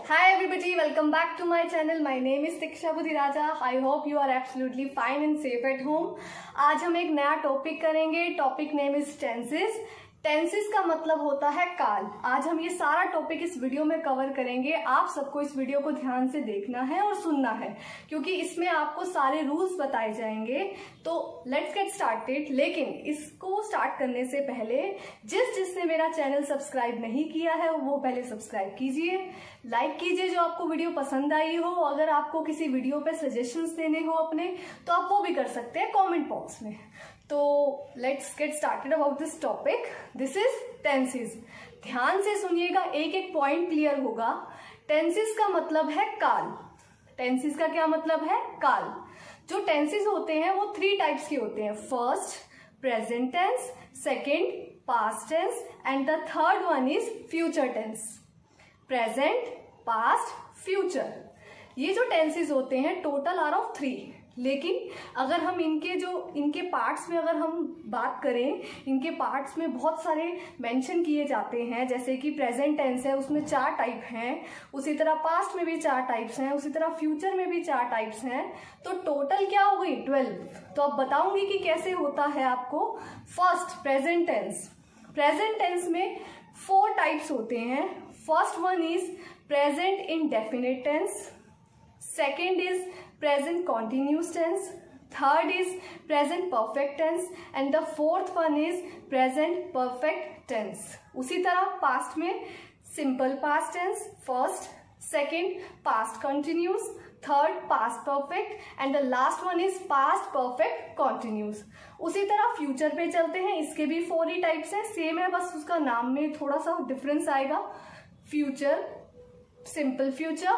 Hi everybody, welcome back to my channel. My name is Diksha Budhiraja. I hope you are absolutely fine and safe at home. आज हम एक नया topic करेंगे. Topic name is tenses. Tenses का मतलब होता है काल. आज हम ये सारा टॉपिक इस वीडियो में कवर करेंगे. आप सबको इस वीडियो को ध्यान से देखना है और सुनना है क्योंकि इसमें आपको सारे रूल्स बताए जाएंगे. तो लेट्स गेट स्टार्टेड. लेकिन इसको स्टार्ट करने से पहले जिसने मेरा चैनल सब्सक्राइब नहीं किया है वो पहले सब्सक्राइब कीजिए, लाइक कीजिए जो आपको वीडियो पसंद आई हो. अगर आपको किसी वीडियो पे सजेशंस देने हो अपने तो आप वो भी कर सकते हैं कमेंट बॉक्स में. तो let's get started about this topic. This is tenses. ध्यान से सुनिएगा, एक एक पॉइंट क्लियर होगा. टेंसेस का मतलब है काल. टेंसेस का क्या मतलब है? काल. जो टेंसेस होते हैं वो 3 टाइप्स के होते हैं. First present tense, second past tense and the third one is future tense. Present, past, future, ये जो टेंसेस होते हैं टोटल आर ऑफ 3. लेकिन अगर हम इनके पार्ट्स में अगर हम बात करें, इनके पार्ट्स में बहुत सारे मेंशन किए जाते हैं. जैसे कि प्रेजेंट टेंस है उसमें 4 टाइप हैं, उसी तरह पास्ट में भी 4 टाइप्स हैं, उसी तरह फ्यूचर में भी 4 टाइप्स हैं. तो टोटल क्या हो गई? 12. तो अब बताऊंगी कि कैसे होता है आपको. First present tense. Present tense में 4 टाइप्स होते हैं. First one is present indefinite tense, second is present continuous tense, third is present perfect tense and the fourth one is present perfect tense. उसी तरह past में simple past tense first, second past continuous, third past perfect and the last one is past perfect continuous. उसी तरह future पे चलते हैं. इसके भी 4 ही टाइप्स हैं. सेम है, बस उसका नाम में थोड़ा सा डिफरेंस आएगा. future, simple future,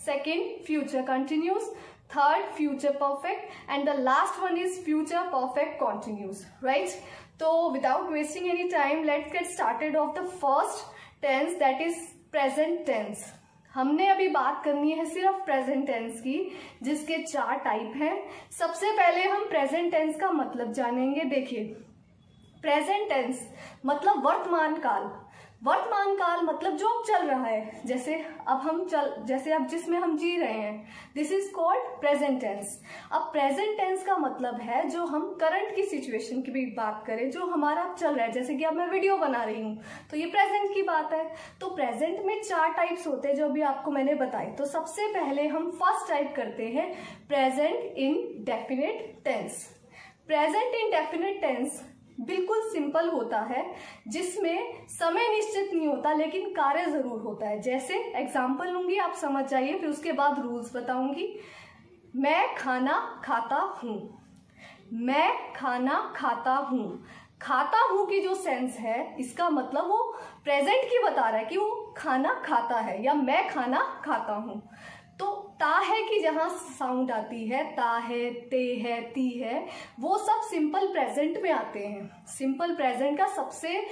second future continuous, third future perfect and the last one is future perfect continuous. Right? So without wasting any time, let's get started of the first tense, that is present tense. हमने अभी बात करनी है सिर्फ present tense की, जिसके 4 type हैं. सबसे पहले हम प्रेजेंट टेंस का मतलब जानेंगे. देखिए, प्रेजेंट टेंस मतलब वर्तमान काल. वर्तमान काल मतलब जो अब चल रहा है, जैसे अब जिसमें हम जी रहे हैं, this is called present tense. अब प्रेजेंट टेंस का मतलब है जो हम करंट की सिचुएशन की भी बात करें, जो हमारा चल रहा है. जैसे कि अब मैं वीडियो बना रही हूँ तो ये प्रेजेंट की बात है. तो प्रेजेंट में 4 टाइप्स होते हैं जो अभी आपको मैंने बताई. तो सबसे पहले हम फर्स्ट टाइप करते हैं present indefinite tense. Present indefinite tense बिल्कुल सिंपल होता है, जिसमें समय निश्चित नहीं होता लेकिन कार्य जरूर होता है. जैसे एग्जांपल लूंगी, आप समझ जाइए, फिर उसके बाद रूल्स बताऊंगी. मैं खाना खाता हूं. मैं खाना खाता हूं. खाता हूं की जो सेंस है, इसका मतलब वो प्रेजेंट की बता रहा है कि वो खाना खाता है या मैं खाना खाता हूं. तो ता है कि जहां साउंड आती है, ता है, ते है, ती है, वो सब सिंपल प्रेजेंट में आते हैं. सिंपल प्रेजेंट का सबसे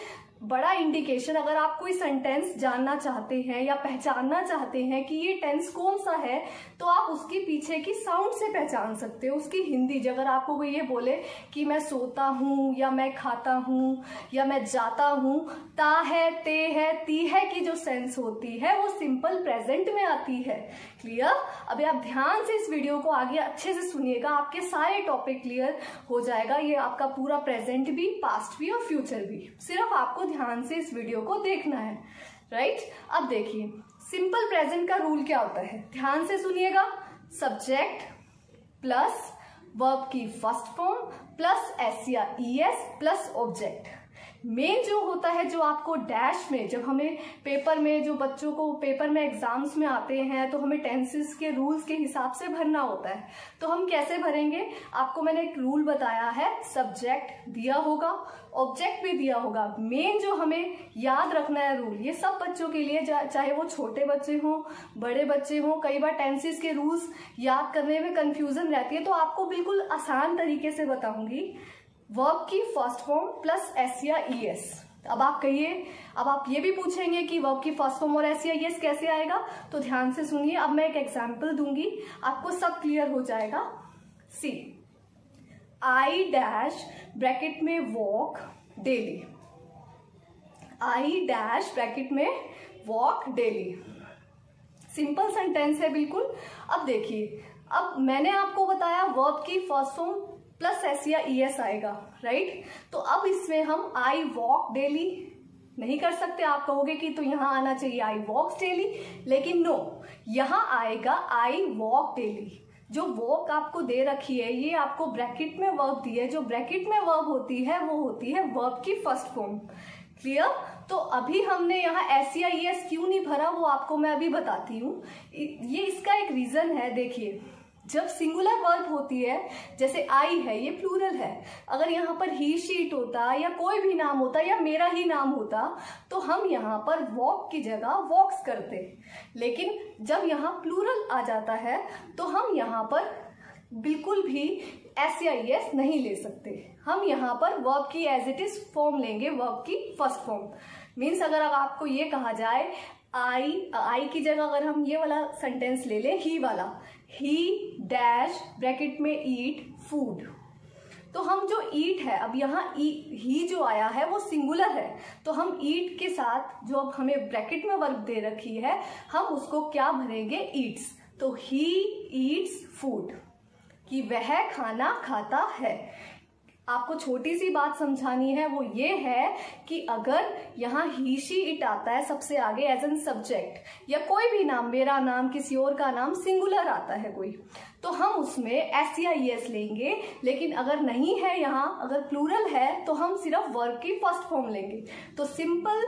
बड़ा इंडिकेशन, अगर आप कोई सेंटेंस जानना चाहते हैं या पहचानना चाहते हैं कि ये टेंस कौन सा है, तो आप उसके पीछे की साउंड से पहचान सकते हो. उसकी हिंदी, अगर आपको कोई ये बोले कि मैं सोता हूँ या मैं खाता हूँ या मैं जाता हूँ, ता है, ते है, ती है की जो सेंस होती है वो सिंपल प्रेजेंट में आती है. क्लियर? अभी आप ध्यान से इस वीडियो को आगे अच्छे से सुनिएगा, आपके सारे टॉपिक क्लियर हो जाएगा. ये आपका पूरा प्रेजेंट भी, पास्ट भी और फ्यूचर भी. सिर्फ आपको ध्यान से इस वीडियो को देखना है. राइट? अब देखिए, सिंपल प्रेजेंट का रूल क्या होता है, ध्यान से सुनिएगा. सब्जेक्ट प्लस वर्ब की फर्स्ट फॉर्म प्लस एस या ईएस प्लस ऑब्जेक्ट. मेन जो होता है, जो आपको डैश में, जब हमें पेपर में, जो बच्चों को पेपर में एग्जाम्स में आते हैं तो हमें टेंसेस के रूल्स के हिसाब से भरना होता है. तो हम कैसे भरेंगे, आपको मैंने एक रूल बताया है. सब्जेक्ट दिया होगा, ऑब्जेक्ट भी दिया होगा. मेन जो हमें याद रखना है रूल, ये सब बच्चों के लिए, चाहे वो छोटे बच्चे हों, बड़े बच्चे हों, कई बार टेंसेस के रूल्स याद करने में कंफ्यूजन रहती है. तो आपको बिल्कुल आसान तरीके से बताऊंगी. वर्ब की फर्स्ट फॉर्म प्लस एस या ईएस. अब आप कहिए, अब आप ये भी पूछेंगे कि वर्ब की फर्स्ट फॉर्म और एस या ईएस कैसे आएगा, तो ध्यान से सुनिए. अब मैं एक एग्जांपल दूंगी, आपको सब क्लियर हो जाएगा. सी, आई डैश ब्रैकेट में walk daily. I dash bracket में वॉक डेली. सिंपल सेंटेंस है बिल्कुल। अब देखिए, अब मैंने आपको बताया वर्ब की फर्स्ट फॉर्म प्लस एस या ईएस आएगा, राइट। तो अब इसमें हम आई वॉक डेली नहीं कर सकते। आप कहोगे कि तो यहाँ आना चाहिए आई वॉक्स डेली, लेकिन नो, यहाँ आएगा आई वॉक डेली। जो वॉक आपको दे रखी है ये आपको ब्रैकेट में वर्ब दी है। जो ब्रैकेट में वर्ब होती है वो होती है वर्ब की फर्स्ट फॉर्म। क्लियर। तो अभी हमने यहाँ एस या ईएस क्यों नहीं भरा वो आपको मैं अभी बताती हूँ। ये इसका एक रीजन है। देखिए, जब सिंगुलर वर्ब होती है, जैसे आई है ये प्लूरल है, अगर यहाँ पर ही शी इट होता या कोई भी नाम होता या मेरा ही नाम होता तो हम यहाँ पर वॉक की जगह वॉक्स करते। लेकिन जब यहाँ प्लूरल आ जाता है तो हम यहाँ पर बिल्कुल भी एस या ईएस नहीं ले सकते। हम यहाँ पर वर्ब की एज इट इज फॉर्म लेंगे, वर्ब की फर्स्ट फॉर्म। मीन्स अगर आपको ये कहा जाए आई की जगह अगर हम ये वाला सेंटेंस ले लें, ही वाला, ही डैश ब्रैकेट में ईट फूड, तो हम जो ईट है, अब यहाँ ही जो आया है वो सिंगुलर है, तो हम ईट के साथ जो अब हमें ब्रैकेट में वर्ब दे रखी है हम उसको क्या भरेंगे, ईट्स। तो ही ईट्स फूड, कि वह खाना खाता है। आपको छोटी सी बात समझानी है, वो ये है कि अगर यहाँ ही शी इट आता है सबसे आगे एज एन सब्जेक्ट, या कोई भी नाम, मेरा नाम, किसी और का नाम, सिंगुलर आता है कोई, तो हम उसमें एस या ईएस लेंगे। लेकिन अगर नहीं है यहाँ, अगर प्लूरल है तो हम सिर्फ वर्ब की फर्स्ट फॉर्म लेंगे। तो सिंपल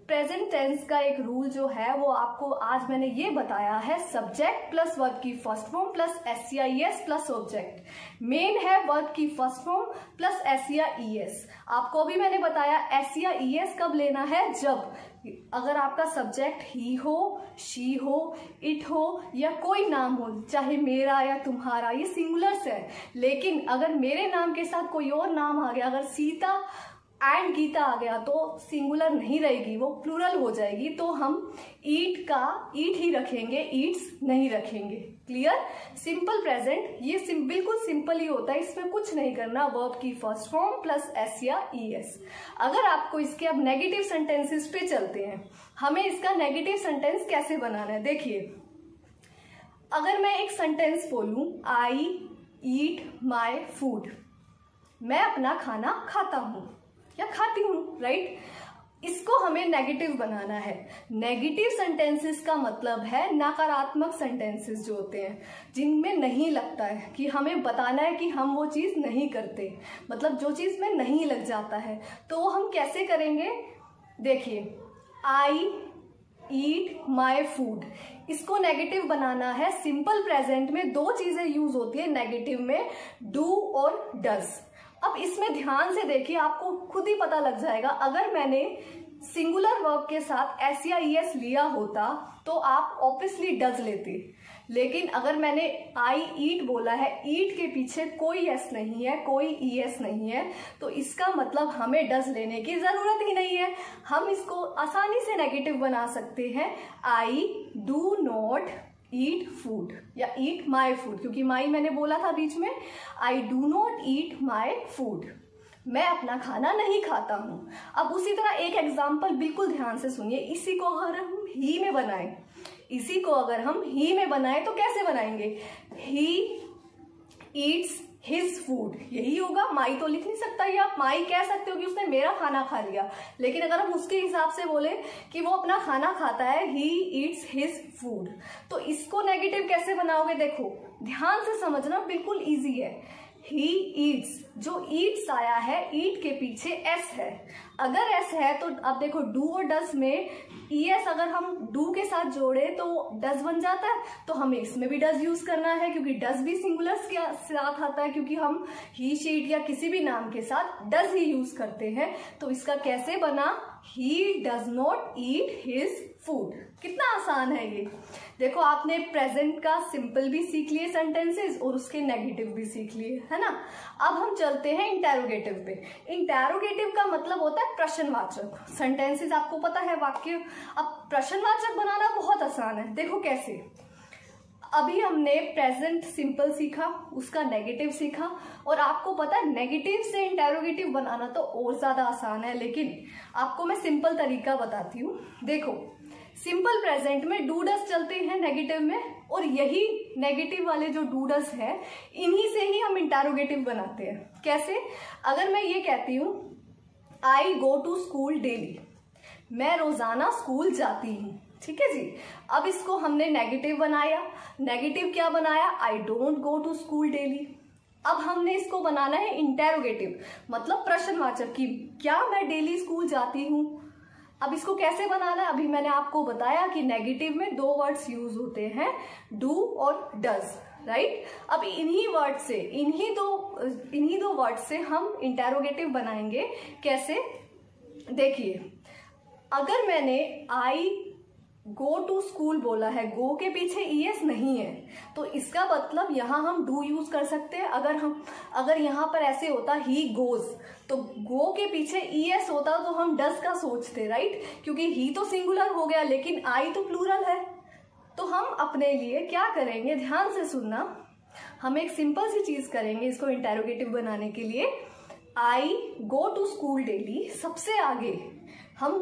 प्रेजेंट टेंस का एक रूल जो है वो आपको आज मैंने ये बताया है, सब्जेक्ट प्लस वर्ब की फर्स्ट फॉर्म प्लस एस या ईएस प्लस ऑब्जेक्ट। मेन है वर्ब की फर्स्ट फॉर्म प्लस एस या ईएस। आपको अभी मैंने बताया एस या ईएस कब लेना है, जब अगर आपका सब्जेक्ट ही हो, शी हो, इट हो या कोई नाम हो, चाहे मेरा या तुम्हारा, ये सिंगुलर्स है। लेकिन अगर मेरे नाम के साथ कोई और नाम आ गया, अगर सीता एंड गीता आ गया तो सिंगुलर नहीं रहेगी, वो प्लूरल हो जाएगी। तो हम ईट का ईट ही रखेंगे, ईट्स नहीं रखेंगे। क्लियर। सिंपल प्रेजेंट ये बिल्कुल सिंपल ही होता है, इसमें कुछ नहीं करना, वर्ब की फर्स्ट फॉर्म प्लस एस या ईएस। अगर आपको इसके अब नेगेटिव सेंटेंसेस पे चलते हैं, हमें इसका नेगेटिव सेंटेंस कैसे बनाना है। देखिए, अगर मैं एक सेंटेंस बोलूं, आई ईट माई फूड, मैं अपना खाना खाता हूं या खाती हूँ, राइट। इसको हमें नेगेटिव बनाना है। नेगेटिव सेंटेंसेस का मतलब है नकारात्मक सेंटेंसेस जो होते हैं, जिनमें नहीं लगता है, कि हमें बताना है कि हम वो चीज़ नहीं करते, मतलब जो चीज़ में नहीं लग जाता है। तो वो हम कैसे करेंगे, देखिए, आई ईट माई फूड, इसको नेगेटिव बनाना है। सिंपल प्रेजेंट में दो चीज़ें यूज होती है नेगेटिव में, डू और डज। अब इसमें ध्यान से देखिए, आपको खुद ही पता लग जाएगा। अगर मैंने सिंगुलर वर्ब के साथ एस या ईएस लिया होता तो आप ऑब्वियसली डज लेते, लेकिन अगर मैंने आई ईट बोला है, ईट के पीछे कोई एस नहीं है, कोई ईएस नहीं है, तो इसका मतलब हमें डज लेने की जरूरत ही नहीं है। हम इसको आसानी से नेगेटिव बना सकते हैं, I do not eat food या ईट माई फूड, क्योंकि माई मैंने बोला था बीच में। I do not eat my food, मैं अपना खाना नहीं खाता हूँ। अब उसी तरह एक एग्जाम्पल बिल्कुल ध्यान से सुनिए, इसी को अगर हम ही में बनाएं, इसी को अगर हम ही में बनाएं तो कैसे बनाएंगे, ही ईट्स हिज फूड, यही होगा। माई तो लिख नहीं सकता, या आप माई कह सकते हो कि उसने मेरा खाना खा लिया, लेकिन अगर हम उसके हिसाब से बोले कि वो अपना खाना खाता है, ही ईट्स हिज फूड, तो इसको नेगेटिव कैसे बनाओगे, देखो ध्यान से समझना, बिल्कुल इजी है। ही ईट्स, जो ईट्स आया है, ईट के पीछे एस है। अगर एस है तो अब देखो, डू और डज में ईएस अगर हम डू के साथ जोड़े तो डज बन जाता है, तो हमें इसमें भी डज यूज करना है, क्योंकि डज भी सिंगुलर्स के साथ आता है, क्योंकि हम ही शीट या किसी भी नाम के साथ डज ही यूज करते हैं। तो इसका कैसे बना, ही does not eat his food. कितना आसान है ये। देखो, आपने प्रेजेंट का सिंपल भी सीख लिए सेंटेंसेस और उसके नेगेटिव भी सीख लिए, है ना। अब हम चलते हैं इंटेरोगेटिव पे। इंटेरोगेटिव का मतलब होता है प्रश्नवाचक। सेंटेंसेस आपको पता है, वाक्य। अब प्रश्नवाचक बनाना बहुत आसान है। देखो कैसे, अभी हमने प्रेजेंट सिंपल सीखा, उसका नेगेटिव सीखा, और आपको पता है नेगेटिव से इंटेरोगेटिव बनाना तो और ज्यादा आसान है, लेकिन आपको मैं सिंपल तरीका बताती हूँ। देखो, सिंपल प्रेजेंट में डू डज चलते हैं नेगेटिव में, और यही नेगेटिव वाले जो डू डज है इन्हीं से ही हम इंटेरोगेटिव बनाते हैं। कैसे? अगर मैं ये कहती हूं आई गो टू स्कूल डेली, मैं रोजाना स्कूल जाती हूँ, ठीक है जी। अब इसको हमने नेगेटिव बनाया। नेगेटिव क्या बनाया? I don't go to school daily. अब हमने इसको बनाना है इंटेरोगेटिव, मतलब प्रश्नवाचक की क्या मैं डेली स्कूल जाती हूँ। अब इसको कैसे बनाना है? अभी मैंने आपको बताया कि नेगेटिव में दो वर्ड्स यूज होते हैं, डू और डज, राइट। अब इन्हीं वर्ड से, इन्हीं दो वर्ड से हम इंटेरोगेटिव बनाएंगे। कैसे? देखिए, अगर मैंने आई गो टू स्कूल बोला है, गो के पीछे ईएस नहीं है, तो इसका मतलब यहां हम डू यूज कर सकते हैं। अगर यहां पर ऐसे होता ही गोज, तो गो के पीछे ईएस होता तो हम डज का सोचते, राइट, क्योंकि ही तो सिंगुलर हो गया लेकिन आई तो प्लूरल है। तो हम अपने लिए क्या करेंगे, ध्यान से सुनना, हम एक सिंपल सी चीज करेंगे इसको इंटेरोगेटिव बनाने के लिए। आई गो टू स्कूल डेली, सबसे आगे हम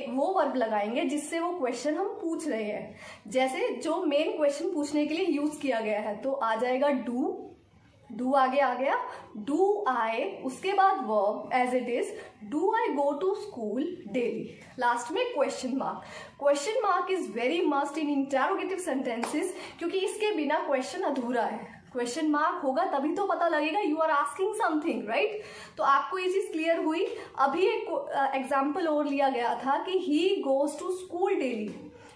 वो वर्ब लगाएंगे जिससे वो क्वेश्चन हम पूछ रहे हैं, जैसे जो मेन क्वेश्चन पूछने के लिए यूज किया गया है। तो आ जाएगा डू आगे आ गया, डू आई, उसके बाद verb as it is, do I go to school daily, last में question mark. Question mark is very must in interrogative sentences, क्योंकि इसके बिना क्वेश्चन अधूरा है। क्वेश्चन मार्क होगा तभी तो पता लगेगा you are asking something, right. तो आपको ये चीज क्लियर हुई। अभी एक एग्जाम्पल और लिया गया था कि he goes to school daily,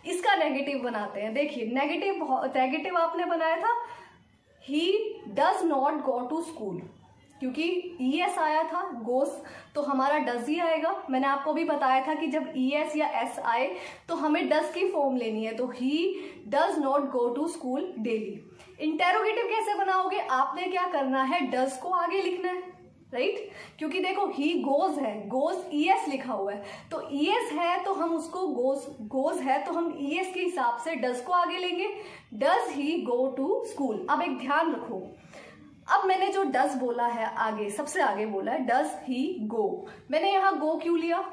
इसका नेगेटिव बनाते हैं। देखिए, नेगेटिव आपने बनाया था he does not go to school, क्योंकि ईएस आया था, गोज तो हमारा डज ही आएगा। मैंने आपको भी बताया था कि जब ईएस या एस आए तो हमें डज की फॉर्म लेनी है, तो he does not go to school daily. Interrogative कैसे बनाओगे? आपने क्या करना है, डज को आगे लिखना है, राइट, क्योंकि देखो ही गोज है, गोज ईएस लिखा हुआ है, तो ईएस है तो हम उसको गोज है तो हम ईएस के हिसाब से डज को आगे लेंगे। Does he go to school. अब एक ध्यान रखो, अब मैंने जो डज बोला है आगे, सबसे आगे बोला है डज ही गो, मैंने यहां गो क्यों लिया?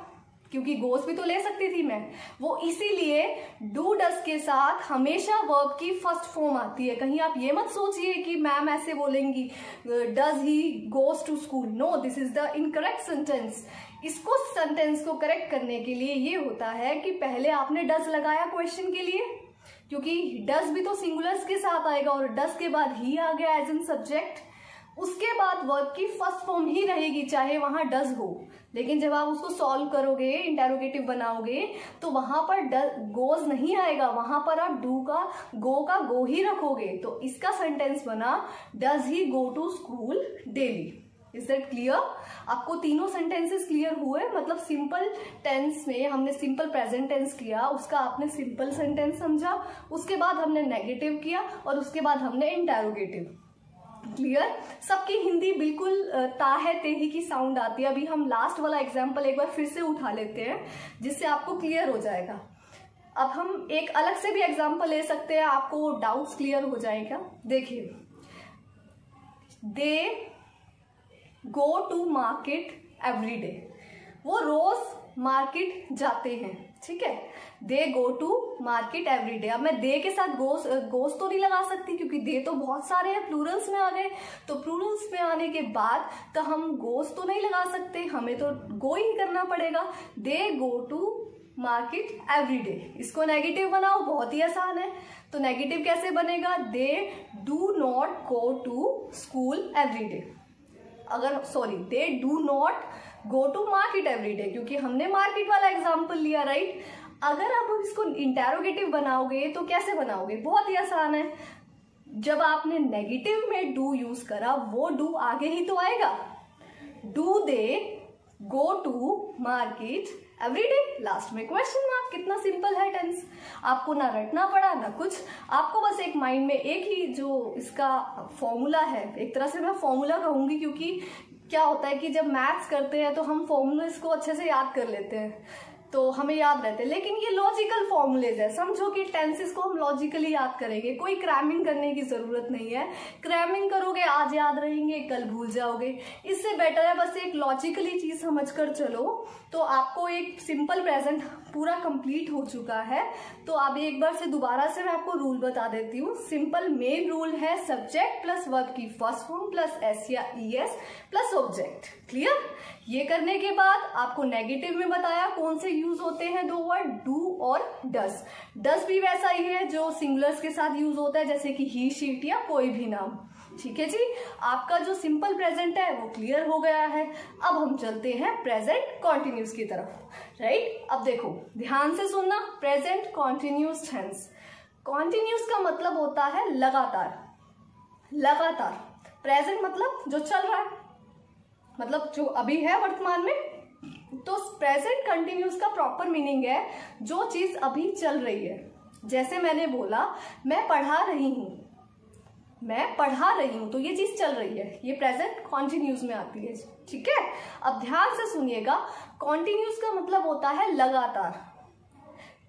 क्योंकि गोस भी तो ले सकती थी मैं, वो इसीलिए डू डज के साथ हमेशा वर्ब की फर्स्ट फॉर्म आती है। कहीं आप ये मत सोचिए कि मैम ऐसे बोलेंगी does he goes to school, no, this is the incorrect sentence. इसको सेंटेंस को करेक्ट करने के लिए ये होता है कि पहले आपने डज लगाया क्वेश्चन के लिए, क्योंकि डज भी तो सिंगुलर्स के साथ आएगा, और डज के बाद ही आ गया एज इन सब्जेक्ट। उसके बाद वर्ब की फर्स्ट फॉर्म ही रहेगी चाहे वहां डज हो, लेकिन जब आप उसको सॉल्व करोगे, इंटेरोगेटिव बनाओगे, तो वहां पर गोज नहीं आएगा, वहां पर आप डू का गो ही रखोगे। तो इसका सेंटेंस बना does he go to school daily. Is that clear? आपको तीनों सेंटेंसेस क्लियर हुए? मतलब सिंपल टेंस में हमने सिंपल प्रेजेंट टेंस किया, उसका आपने सिंपल सेंटेंस समझा, उसके बाद हमने नेगेटिव किया, और उसके बाद हमने इंटेरोगेटिव। क्लियर? सबकी हिंदी बिल्कुल ता है ते ही की साउंड आती है। अभी हम लास्ट वाला एग्जाम्पल एक बार फिर से उठा लेते हैं जिससे आपको क्लियर हो जाएगा। अब हम एक अलग से भी एग्जाम्पल ले सकते हैं, आपको डाउट्स क्लियर हो जाएगा। देखिए, they go to market every day, वो रोज मार्केट जाते हैं, ठीक है। They go to market every day. अब मैं दे के साथ गोस तो नहीं लगा सकती, क्योंकि दे तो बहुत सारे हैं, प्लूरल्स में आ गए, तो प्लूरल्स में आने के बाद तो हम गोस तो नहीं लगा सकते, हमें तो गो ही करना पड़ेगा। They go to market every day. इसको नेगेटिव बनाओ, बहुत ही आसान है। तो नेगेटिव कैसे बनेगा? They do not go to school every day. They do not go to market every day, क्योंकि हमने मार्केट वाला एग्जाम्पल लिया, राइट। अगर आप इसको इंटेरोगेटिव बनाओगे तो कैसे बनाओगे? बहुत ही आसान है। जब आपने नेगेटिव में डू यूज करा, वो डू आगे ही तो आएगा। Do they go to market every day, last में क्वेश्चन मार्क। कितना सिंपल है टेंस, आपको ना रटना पड़ा ना कुछ, आपको बस एक माइंड में एक ही जो इसका फॉर्मूला है, एक तरह से मैं फॉर्मूला कहूंगी, क्योंकि क्या होता है कि जब मैथ्स करते हैं तो हम फॉर्मूलेस को अच्छे से याद कर लेते हैं, तो हमें याद रहते हैं, लेकिन ये लॉजिकल फॉर्मूलेज है। समझो कि टेंसेस को हम लॉजिकली याद करेंगे, कोई क्रैमिंग करने की जरूरत नहीं है। क्रैमिंग करोगे आज याद रहेंगे, कल भूल जाओगे। इससे बेटर है बस एक लॉजिकली चीज समझकर चलो, तो आपको एक सिंपल प्रेजेंट पूरा कंप्लीट हो चुका है। तो अब एक बार से दोबारा से मैं आपको रूल बता देती हूँ। सिंपल मेन रूल है सब्जेक्ट प्लस वर्ब की फर्स्ट फॉर्म प्लस एस या ईएस प्लस ऑब्जेक्ट। क्लियर? ये करने के बाद आपको नेगेटिव में बताया कौन से यूज होते हैं दो वर्ड, डू और डस। डस भी वैसा ही है जो सिंगुलर्स के साथ यूज होता है, जैसे कि ही, शी या कोई भी नाम। ठीक है जी, आपका जो सिंपल प्रेजेंट है वो क्लियर हो गया है। अब हम चलते हैं प्रेजेंट कॉन्टिन्यूस की तरफ। राइट? अब देखो ध्यान से सुनना, प्रेजेंट कॉन्टिन्यूस टेंस। कॉन्टिन्यूस का मतलब होता है लगातार। लगातार। प्रेजेंट मतलब जो चल रहा है, मतलब जो अभी है वर्तमान में। तो प्रेजेंट कंटिन्यूस का प्रॉपर मीनिंग है जो चीज अभी चल रही है। जैसे मैंने बोला मैं पढ़ा रही हूं, मैं पढ़ा रही हूं, तो ये चीज चल रही है, ये प्रेजेंट कॉन्टिन्यूस में आती है। ठीक है? अब ध्यान से सुनिएगा, कॉन्टिन्यूस का मतलब होता है लगातार,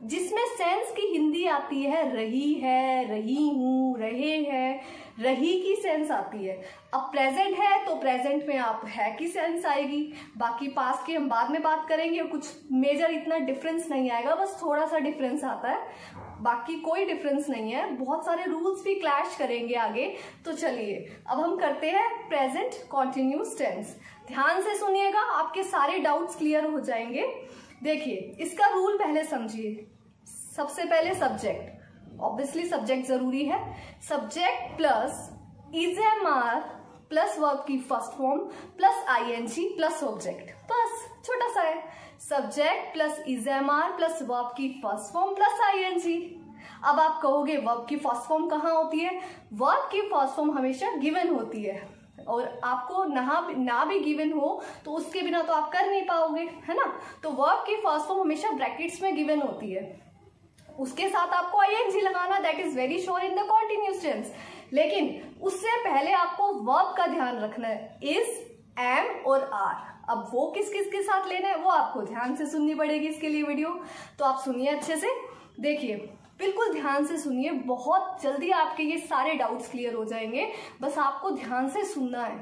जिसमें सेंस की हिंदी आती है रही है, रही हूं, रहे हैं, रही की सेंस आती है। अब प्रेजेंट है तो प्रेजेंट में आप है की सेंस आएगी। बाकी पास्ट की हम बाद में बात करेंगे, कुछ मेजर इतना डिफरेंस नहीं आएगा, बस थोड़ा सा डिफरेंस आता है, बाकी कोई डिफरेंस नहीं है। बहुत सारे रूल्स भी क्लैश करेंगे आगे। तो चलिए अब हम करते हैं प्रेजेंट कॉन्टिन्यूस टेंस। ध्यान से सुनिएगा, आपके सारे डाउट्स क्लियर हो जाएंगे। देखिए इसका रूल पहले समझिए। सबसे पहले सब्जेक्ट, ऑब्वियसली सब्जेक्ट जरूरी है। Subject plus is am are plus verb की first form plus ING plus object, बस छोटा सा है। Subject plus is am are plus verb की फर्स्ट फॉर्म प्लस आईएनजी। अब आप कहोगे वर्ब की फर्स्ट फॉर्म कहाँ होती है? वर्ब की फर्स्ट फॉर्म हमेशा गिवन होती है, और आपको ना भी गिवन हो तो उसके बिना तो आप कर नहीं पाओगे, है ना? तो वर्ब की फर्स्ट फॉर्म हमेशा ब्रैकेट्स में गिवन होती है, उसके साथ आपको आईएनजी लगाना, that is very sure in the continuous tense. लेकिन उससे पहले आपको वर्ब का ध्यान रखना है, इज, एम और आर। अब वो किस किस के साथ लेना है वो आपको ध्यान से सुननी पड़ेगी इसके लिए वीडियो। तो आप सुनिए अच्छे से, देखिए बिल्कुल ध्यान से सुनिए, बहुत जल्दी आपके ये सारे डाउट्स क्लियर हो जाएंगे। बस आपको ध्यान से सुनना है,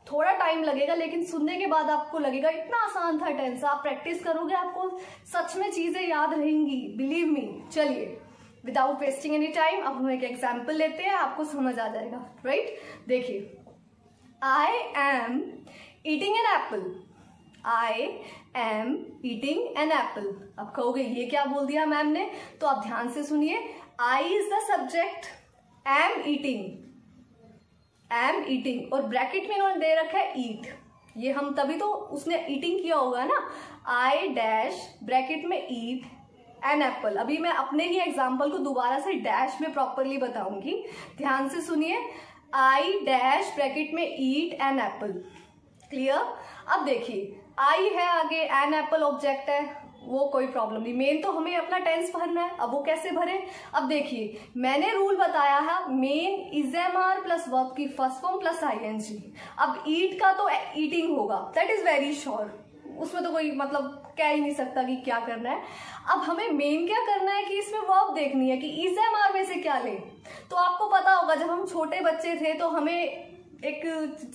थोड़ा टाइम लगेगा लेकिन सुनने के बाद आपको लगेगा इतना आसान था टेंस। आप प्रैक्टिस करोगे आपको सच में चीजें याद रहेंगी, बिलीव मी। चलिए विदाउट वेस्टिंग एनी टाइम अब हम एक एग्जाम्पल लेते हैं, आपको समझ आ जाएगा। राइट? देखिए, आई am eating an Apple. I am eating an Apple. अब कहोगे ये क्या बोल दिया मैम ने? तो आप ध्यान से सुनिए, I is the subject, am eating, am eating, और ब्रैकेट में इन्होंने दे रखा है ईट। ये हम तभी तो उसने ईटिंग किया होगा ना। आई डैश ब्रैकेट में ईट एन एप्पल। अभी मैं अपने ही एग्जाम्पल को दोबारा से डैश में प्रॉपरली बताऊंगी, ध्यान से सुनिए। आई डैश ब्रैकेट में ईट एन एप्पल। क्लियर? अब देखिए आई है आगे, एन एप्पल ऑब्जेक्ट है, वो कोई प्रॉब्लम नहीं, मेन तो हमें अपना टेंस भरना है। अब वो कैसे भरे? अब देखिए मैंने रूल बताया है, main is am are plus verb की फर्स्ट फॉर्म प्लस आईएनजी। अब ईट का तो ईटिंग होगा, दैट इज वेरी श्योर, उसमें तो कोई मतलब कह ही नहीं सकता कि क्या करना है। अब हमें मेन क्या करना है कि इसमें वर्ब देखनी है कि इज एम आर में से क्या ले। तो आपको पता होगा जब हम छोटे बच्चे थे तो हमें एक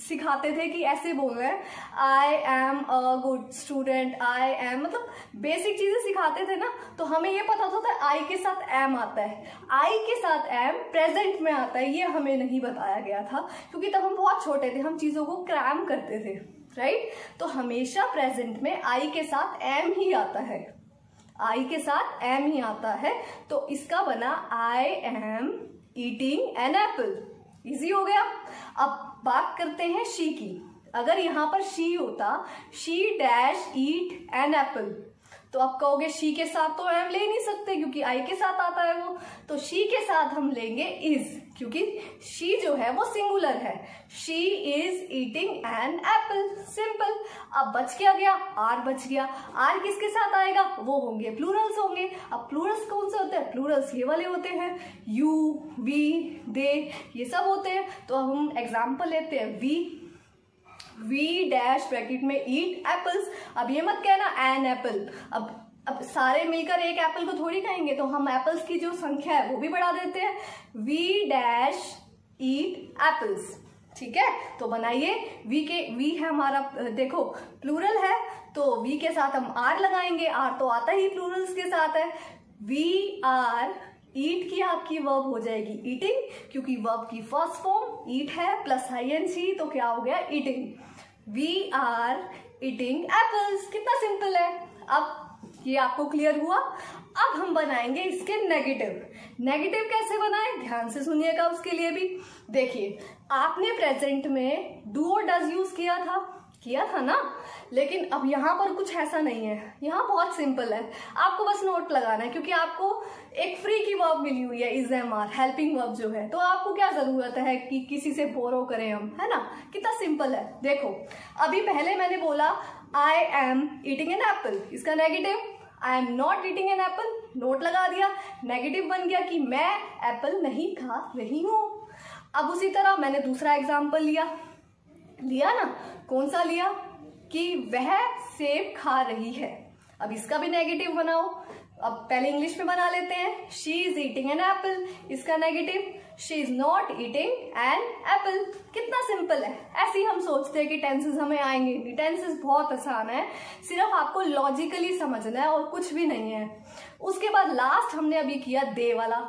सिखाते थे कि ऐसे बोलना है, I am a good student, I am, मतलब बेसिक चीजें सिखाते थे ना। तो हमें ये पता होता था आई के साथ एम आता है, आई के साथ एम प्रेजेंट में आता है। ये हमें नहीं बताया गया था क्योंकि तब हम बहुत छोटे थे, हम चीजों को क्रैम करते थे। राइट? तो हमेशा प्रेजेंट में आई के साथ एम ही आता है, आई के साथ एम ही आता है। तो इसका बना आई am eating an Apple. Easy हो गया। अब बात करते हैं शी की। अगर यहां पर शी होता, she dash eat an apple, तो आप कहोगे शी के साथ तो एम ले नहीं सकते क्योंकि आई के साथ आता है वो। तो शी के साथ हम लेंगे इज, क्योंकि शी जो है वो सिंगुलर है। She is eating an Apple, simple. अब बच क्या गया? आर बच गया। आर किसके साथ आएगा? वो होंगे प्लूरल्स होंगे। अब प्लूरल्स कौन से होते हैं? प्लूरल्स ये वाले होते हैं, यू, वी, दे, ये सब होते हैं। तो अब हम एग्जाम्पल लेते हैं, वी डैश ब्रैकेट में ईट एप्पल्स। अब ये मत कहना एन एप्पल, अब सारे मिलकर एक एप्पल को थोड़ी खाएंगे, तो हम एप्पल्स की जो संख्या है वो भी बढ़ा देते हैं, वी डैश ईट एप्पल्स। ठीक है? तो बनाइए, वी है हमारा, देखो प्लूरल है तो वी के साथ हम आर लगाएंगे, आर तो आता ही प्लूरल्स के साथ है। वी आर ईट की आपकी वर्ब हो जाएगी ईटिंग, क्योंकि वर्ब की फर्स्ट फॉर्म ईट है प्लस आईएनजी, तो क्या हो गया eating. We are eating apples. कितना सिंपल है। अब ये आपको क्लियर हुआ। अब हम बनाएंगे इसके नेगेटिव। नेगेटिव कैसे बनाएं, ध्यान से सुनिएगा। उसके लिए भी देखिए, आपने प्रेजेंट में डू और डज यूज किया था ना, लेकिन अब यहाँ पर कुछ ऐसा नहीं है। यहाँ बहुत सिंपल है, आपको बस नोट लगाना है, क्योंकि आपको एक फ्री की वर्ब मिली हुई है is am are, helping verb जो है, तो आपको क्या जरूरत है कि किसी से बोरो करें हम, है ना। कितना सिंपल है। देखो अभी पहले मैंने बोला I am eating an apple, इसका negative I am not eating an apple, not लगा दिया, नेगेटिव बन गया कि मैं एप्पल नहीं खा रही हूं। अब उसी तरह मैंने दूसरा एग्जाम्पल लिया ना, कौन सा लिया, कि वह सेब खा रही है। अब इसका भी नेगेटिव बनाओ। अब पहले इंग्लिश में बना लेते हैं। She is eating an apple, इसका negative she is not eating an apple. कितना सिंपल है। ऐसे ही हम सोचते हैं कि टेंसेस हमें आएंगे नहीं, टेंसेस बहुत आसान है, सिर्फ आपको लॉजिकली समझना है और कुछ भी नहीं है। उसके बाद लास्ट हमने अभी किया दे वाला,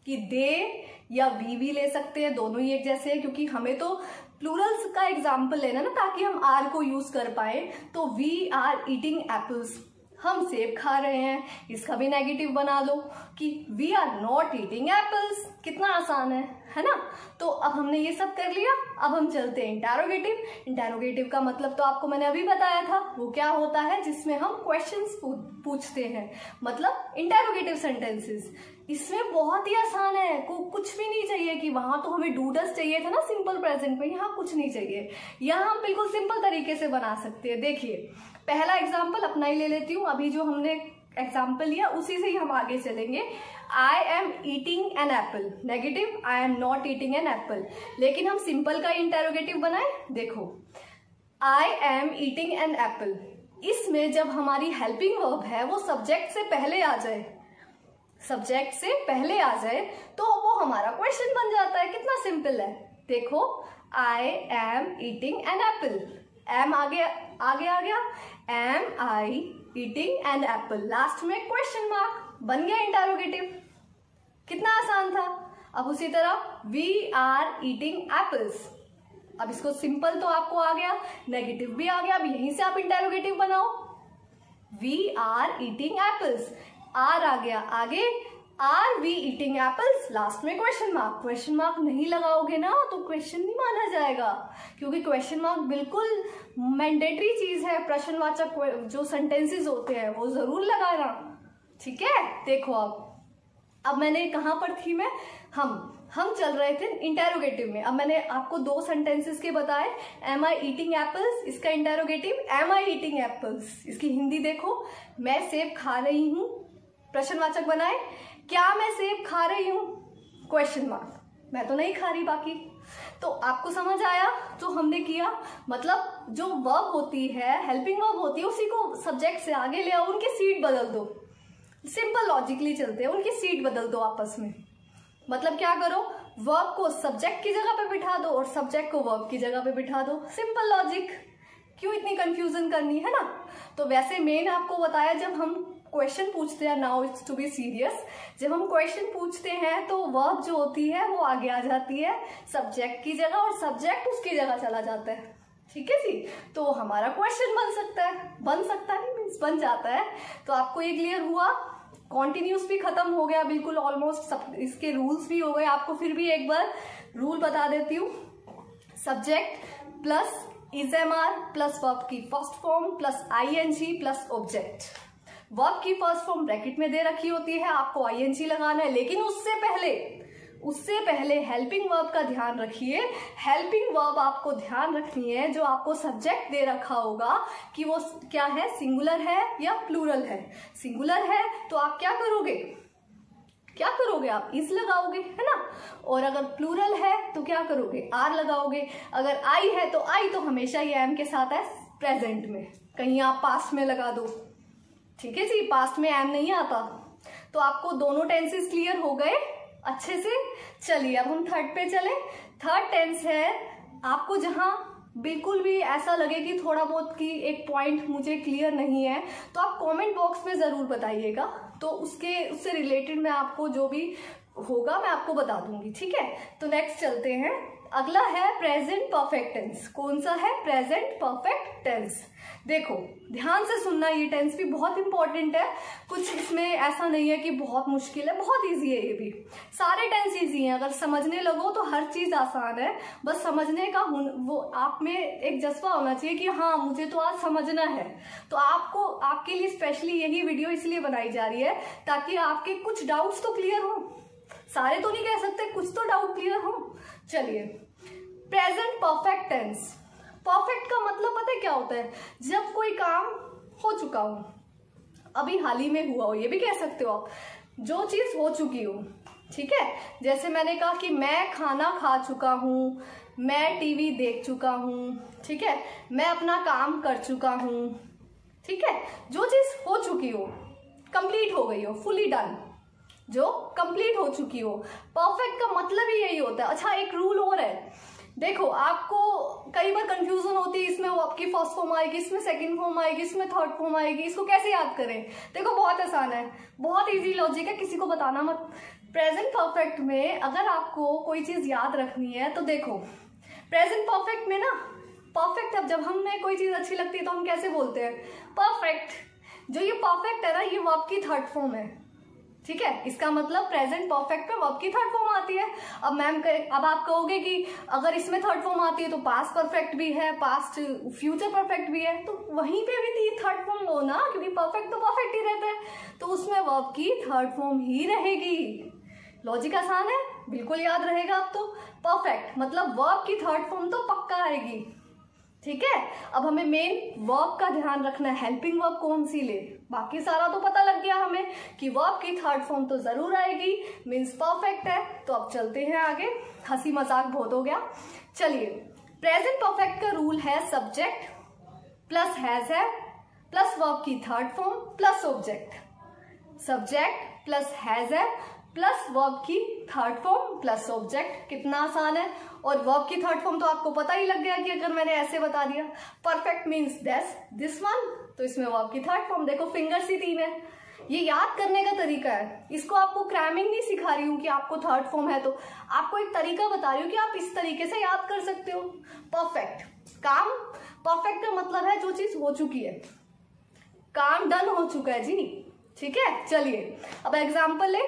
कि दे या वी भी ले सकते हैं, दोनों ही एक जैसे हैं, क्योंकि हमें तो प्लूरल्स का एग्जाम्पल लेना ना, ताकि हम आर को यूज कर पाए। तो वी आर ईटिंग एप्पल्स, हम सेब खा रहे हैं, इसका भी नेगेटिव बना दो कि we are not eating apples. कितना आसान है ना। तो अब हमने ये सब कर लिया। अब हम चलते हैं इंटेरोगेटिव। इंटेरोगेटिव का मतलब तो आपको मैंने अभी बताया था, वो क्या होता है, जिसमें हम क्वेश्चंस पूछते हैं, मतलब इंटेरोगेटिव सेंटेंसेस। इसमें बहुत ही आसान है, कुछ भी नहीं चाहिए कि वहां तो हमें डूडस चाहिए था ना सिंपल प्रेजेंट में, यहाँ कुछ नहीं चाहिए। यहाँ हम बिल्कुल सिंपल तरीके से बना सकते हैं। देखिए पहला एग्जाम्पल अपना ही ले लेती हूँ, अभी जो हमने एग्जाम्पल लिया उसी से ही हम आगे चलेंगे। आई am eating an Apple, negative I am not eating an Apple, लेकिन हम सिंपल का इंटेरोगेटिव बनाए। देखो I am eating an Apple, इसमें जब हमारी हेल्पिंग वर्ब है वो सब्जेक्ट से पहले आ जाए, सब्जेक्ट से पहले आ जाए तो वो हमारा क्वेश्चन बन जाता है। कितना सिंपल है। देखो I am eating an apple, am आगे आ गया, am I eating an apple, last में क्वेश्चन मार्क, बन गया इंटेरोगेटिव। कितना आसान था। अब उसी तरह वी आर ईटिंग एप्पल्स, अब इसको सिंपल तो आपको आ गया, नेगेटिव भी आ गया, अब यहीं से आप इंटेरोगेटिव बनाओ। We are eating apples, are आ गया आगे, are we eating apples, last में क्वेश्चन मार्क। क्वेश्चन मार्क नहीं लगाओगे ना तो क्वेश्चन नहीं माना जाएगा, क्योंकि क्वेश्चन मार्क बिल्कुल मैंडेटरी चीज है। प्रश्नवाचक जो सेंटेंसेस होते हैं वो जरूर लगाना, ठीक है। देखो अब मैंने कहां पर थी मैं, हम चल रहे थे इंटेरोगेटिव में। अब मैंने आपको दो सेंटेंसेस के बताए, एम आई ईटिंग एप्पल्स, इसका interrogative M I eating apples, इसकी हिंदी देखो, मैं सेब खा रही हूं, प्रश्नवाचक बनाए, क्या मैं सेब खा रही हूं, क्वेश्चन मार्क, मैं तो नहीं खा रही बाकी। तो आपको समझ आया जो हमने किया, मतलब जो वर्ब होती है, हेल्पिंग वर्ब होती है, उसी को सब्जेक्ट से आगे ले आओ, उनकी सीट बदल दो। सिंपल लॉजिकली चलते हैं, उनकी सीट बदल दो आपस में। मतलब क्या करो, वर्ब को सब्जेक्ट की जगह पे बिठा दो और सब्जेक्ट को वर्ब की जगह पे बिठा दो। सिंपल लॉजिक, क्यों इतनी कंफ्यूजन करनी है ना। तो वैसे मेन आपको बताया, जब हम क्वेश्चन पूछते हैं, now it's to be serious, जब हम क्वेश्चन पूछते हैं तो वर्ब जो होती है वो आगे आ जाती है सब्जेक्ट की जगह और सब्जेक्ट उसकी जगह चला जाता है, ठीक है जी। तो हमारा क्वेश्चन बन सकता है नहीं मीन्स बन जाता है। तो आपको ये क्लियर हुआ। कॉन्टिन्यूस भी खत्म हो गया बिल्कुल ऑलमोस्ट, सब इसके रूल्स भी हो गए। आपको फिर भी एक बार रूल बता देती हूँ, subject plus is am are plus verb की first form plus ING plus object. Verb की फर्स्ट फॉर्म ब्रैकेट में दे रखी होती है, आपको आईएनजी लगाना है, लेकिन उससे पहले हेल्पिंग वर्ब का ध्यान रखिए। हेल्पिंग वर्ब आपको ध्यान रखनी है जो आपको सब्जेक्ट दे रखा होगा कि वो क्या है, सिंगुलर है या प्लूरल है। सिंगुलर है तो आप क्या करोगे, आप इज लगाओगे, है ना। और अगर प्लूरल है तो क्या करोगे, आर लगाओगे। अगर आई है तो आई तो हमेशा ये एम के साथ है प्रेजेंट में, कहीं आप पास्ट में लगा दो, ठीक है जी, पास्ट में एम नहीं आता। तो आपको दोनों टेंसेस क्लियर हो गए अच्छे से। चलिए अब हम थर्ड पे चले। थर्ड टेंस है, आपको जहां बिल्कुल भी ऐसा लगे कि थोड़ा बहुत की एक पॉइंट मुझे क्लियर नहीं है, तो आप कमेंट बॉक्स में ज़रूर बताइएगा, तो उससे रिलेटेड मैं आपको जो भी होगा मैं आपको बता दूंगी, ठीक है। तो नेक्स्ट चलते हैं, अगला है प्रेजेंट परफेक्ट टेंस। कौन सा है? Present perfect tense. देखो ध्यान से सुनना, ये टेंस भी बहुत इंपॉर्टेंट है, कुछ इसमें ऐसा नहीं है कि बहुत मुश्किल है, बहुत इजी है ये भी। सारे टेंस इजी हैं, अगर समझने लगो तो हर चीज आसान है, बस समझने का वो आप में एक जज्बा होना चाहिए कि हाँ मुझे तो आज समझना है। तो आपके लिए स्पेशली यही वीडियो इसलिए बनाई जा रही है ताकि आपके कुछ डाउट्स तो क्लियर हो, सारे तो नहीं कह सकते, कुछ तो डाउट क्लियर हो। चलिए, प्रेजेंट परफेक्ट टेंस। परफेक्ट का मतलब पता है क्या होता है? जब कोई काम हो चुका हो, अभी हाल ही में हुआ हो, ये भी कह सकते हो आप, जो चीज हो चुकी हो, ठीक है। जैसे मैंने कहा कि मैं खाना खा चुका हूँ, मैं टीवी देख चुका हूँ, ठीक है, मैं अपना काम कर चुका हूँ, ठीक है। जो चीज हो चुकी हो, कंप्लीट हो गई हो, फुली डन, जो कंप्लीट हो चुकी हो। परफेक्ट का मतलब ही यही होता है। अच्छा, एक रूल और है, देखो आपको कई बार कंफ्यूजन होती है, इसमें वो आपकी फर्स्ट फॉर्म आएगी, इसमें सेकंड फॉर्म आएगी, इसमें थर्ड फॉर्म आएगी, इसको कैसे याद करें? देखो बहुत आसान है, बहुत इजी लॉजिक है, किसी को बताना मत। प्रेजेंट परफेक्ट में अगर आपको कोई चीज याद रखनी है तो देखो, प्रेजेंट परफेक्ट में ना, परफेक्ट, अब जब हमें कोई चीज अच्छी लगती है तो हम कैसे बोलते हैं? परफेक्ट। जो ये परफेक्ट है ना, ये वर्ब की थर्ड फॉर्म है, ठीक है। इसका मतलब प्रेजेंट परफेक्ट में वर्ब की थर्ड फॉर्म आती है। अब मैम अब आप कहोगे कि अगर इसमें थर्ड फॉर्म आती है तो पास्ट परफेक्ट भी है, पास्ट फ्यूचर परफेक्ट भी है, तो वहीं पे भी थर्ड फॉर्म लो ना, क्योंकि परफेक्ट तो परफेक्ट ही रहता है, तो उसमें वर्ब की थर्ड फॉर्म ही रहेगी। लॉजिक आसान है, बिल्कुल याद रहेगा अब तो। परफेक्ट मतलब वर्ब की थर्ड फॉर्म तो पक्का आएगी, ठीक है। अब हमें मेन वर्ब का ध्यान रखना है, हेल्पिंग वर्ब कौन सी ले, बाकी सारा तो पता लग गया हमें कि वर्ब की थर्ड फॉर्म तो जरूर आएगी, मीन्स परफेक्ट है। तो अब चलते हैं आगे, हंसी मजाक बहुत हो गया। चलिए, प्रेजेंट परफेक्ट का रूल है सब्जेक्ट प्लस हैज है प्लस वर्ब की third form plus object. Subject plus has है प्लस वर्ब की थर्ड फॉर्म प्लस ऑब्जेक्ट। कितना आसान है। और वर्ब की थर्ड फॉर्म तो आपको पता ही लग गया कि अगर मैंने ऐसे बता दिया, परफेक्ट मीन्स दिस वन, तो इसमें वर्ब की थर्ड फॉर्म। देखो फिंगर्स ही 3 है, ये याद करने का तरीका है। इसको आपको क्रैमिंग नहीं सिखा रही हूँ कि आपको थर्ड फॉर्म है, तो आपको एक तरीका बता रही हूँ कि आप इस तरीके से याद कर सकते हो। परफेक्ट काम, परफेक्ट का मतलब है जो चीज हो चुकी है, काम डन हो चुका है जी, ठीक है। चलिए अब एग्जाम्पल ले,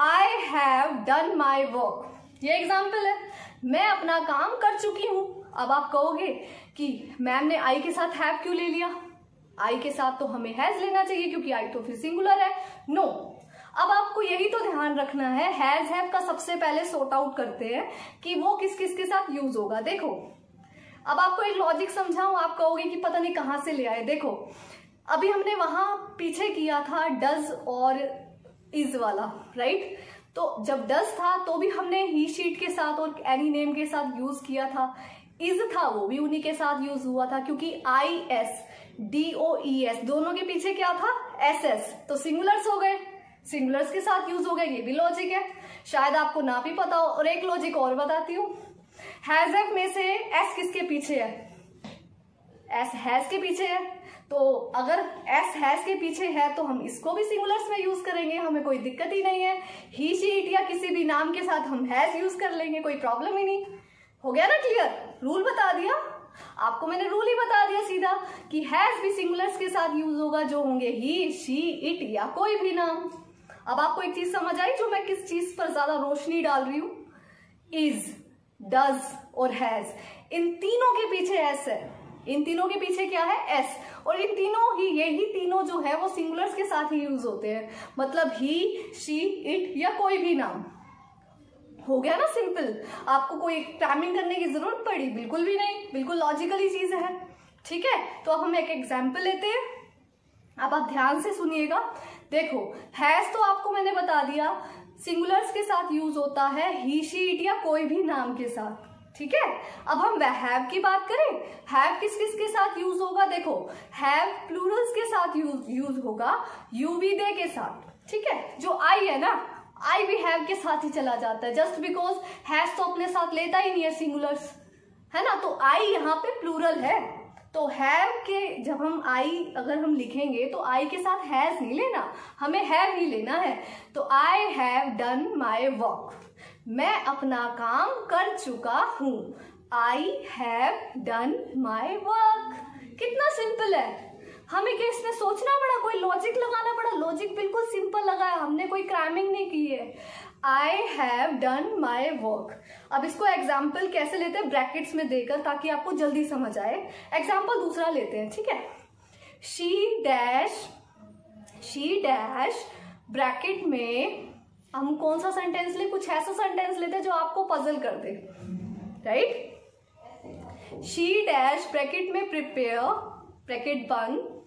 I have done my work, ये एग्जाम्पल है, मैं अपना काम कर चुकी हूं। अब आप कहोगे कि मैम ने आई के साथ हैव क्यों ले लिया? आई के साथ तो हमें हैज लेना चाहिए क्योंकि आई तो फिर सिंगुलर है। नो, अब आपको यही तो ध्यान रखना है, हैज हैव का सबसे पहले सॉर्ट आउट करते हैं कि वो किस किस के साथ यूज होगा। देखो अब आपको एक लॉजिक समझाऊं, आप कहोगे कि पता नहीं कहां से ले आए। देखो अभी हमने वहां पीछे किया था डज और इज वाला, राइट। तो जब डज था तो भी हमने ही शीट के साथ और एनी नेम के साथ यूज किया था। इज था वो भी उन्हीं के साथ यूज हुआ था, क्योंकि I S D O E S दोनों के पीछे क्या था? एस एस, तो सिंगुलर्स हो गए, सिंगुलर्स के साथ यूज हो गए। ये भी लॉजिक है, शायद आपको ना भी पता हो। और एक लॉजिक और बताती हूँ, हैज हैव में से एस किसके पीछे है? एस हैज के पीछे है, तो अगर एस हैज के पीछे है तो हम इसको भी सिंगुलर्स में यूज करेंगे, हमें कोई दिक्कत ही नहीं है। ही शी इट या किसी भी नाम के साथ हम हैज यूज कर लेंगे, कोई प्रॉब्लम ही नहीं। हो गया ना क्लियर? रूल बता दिया आपको मैंने, रूल ही बता दिया सीधा कि हैज भी सिंगुलर्स के साथ यूज होगा, जो होंगे ही शी इट या कोई भी नाम। अब आपको एक चीज समझ आई जो मैं किस चीज पर ज्यादा रोशनी डाल रही हूं? इज, डज और हैज, इन तीनों के पीछे एस है, इन तीनों के पीछे क्या है? एस। और इन तीनों ही, यही तीनों जो है वो सिंगुलर्स के साथ ही यूज होते हैं, मतलब ही शी इट या कोई भी नाम। हो गया ना सिंपल? आपको कोई क्रैमिंग करने की जरूरत पड़ी? बिल्कुल भी नहीं, बिल्कुल लॉजिकली चीज है, ठीक है। तो अब हम एक एग्जाम्पल लेते हैं, अब आप ध्यान से सुनिएगा। देखो हैज तो आपको मैंने बता दिया सिंगुलर्स के साथ यूज होता है, ही शी इट या कोई भी नाम के साथ, ठीक है। अब हम हैव की बात करें, हैव किस किस के साथ यूज होगा? देखो हैव प्लूरल्स के साथ यूज होगा, यू भी दे के साथ, ठीक है। जो आई है ना, आई भी हैव के साथ ही चला जाता है, जस्ट बिकॉज हैज तो अपने साथ लेता ही नहीं है सिंगुलर्स, है ना। तो आई यहाँ पे प्लूरल है, तो हैव के जब हम आई अगर हम लिखेंगे तो आई के साथ हैज नहीं लेना, हमें हैव ही लेना है। तो I have done my work, मैं अपना काम कर चुका हूँ। I have done my work. कितना सिंपल है, हमें क्या इसमें सोचना पड़ा, कोई लॉजिक लगाना पड़ा? लॉजिक बिल्कुल सिंपल लगाया हमने, कोई क्रैमिंग नहीं की है। I have done my work. अब इसको एग्जाम्पल कैसे लेते हैं, ब्रैकेट्स में देकर, ताकि आपको जल्दी समझ आए। एग्जाम्पल दूसरा लेते हैं, ठीक है। शी डैश ब्रैकेट में हम कौन सा सेंटेंस ले, कुछ ऐसा सेंटेंस लेते हैं जो आपको पजल कर दे, राइट। शी डैश ब्रैकेट में प्रिपेयर ब्रैकेट बंद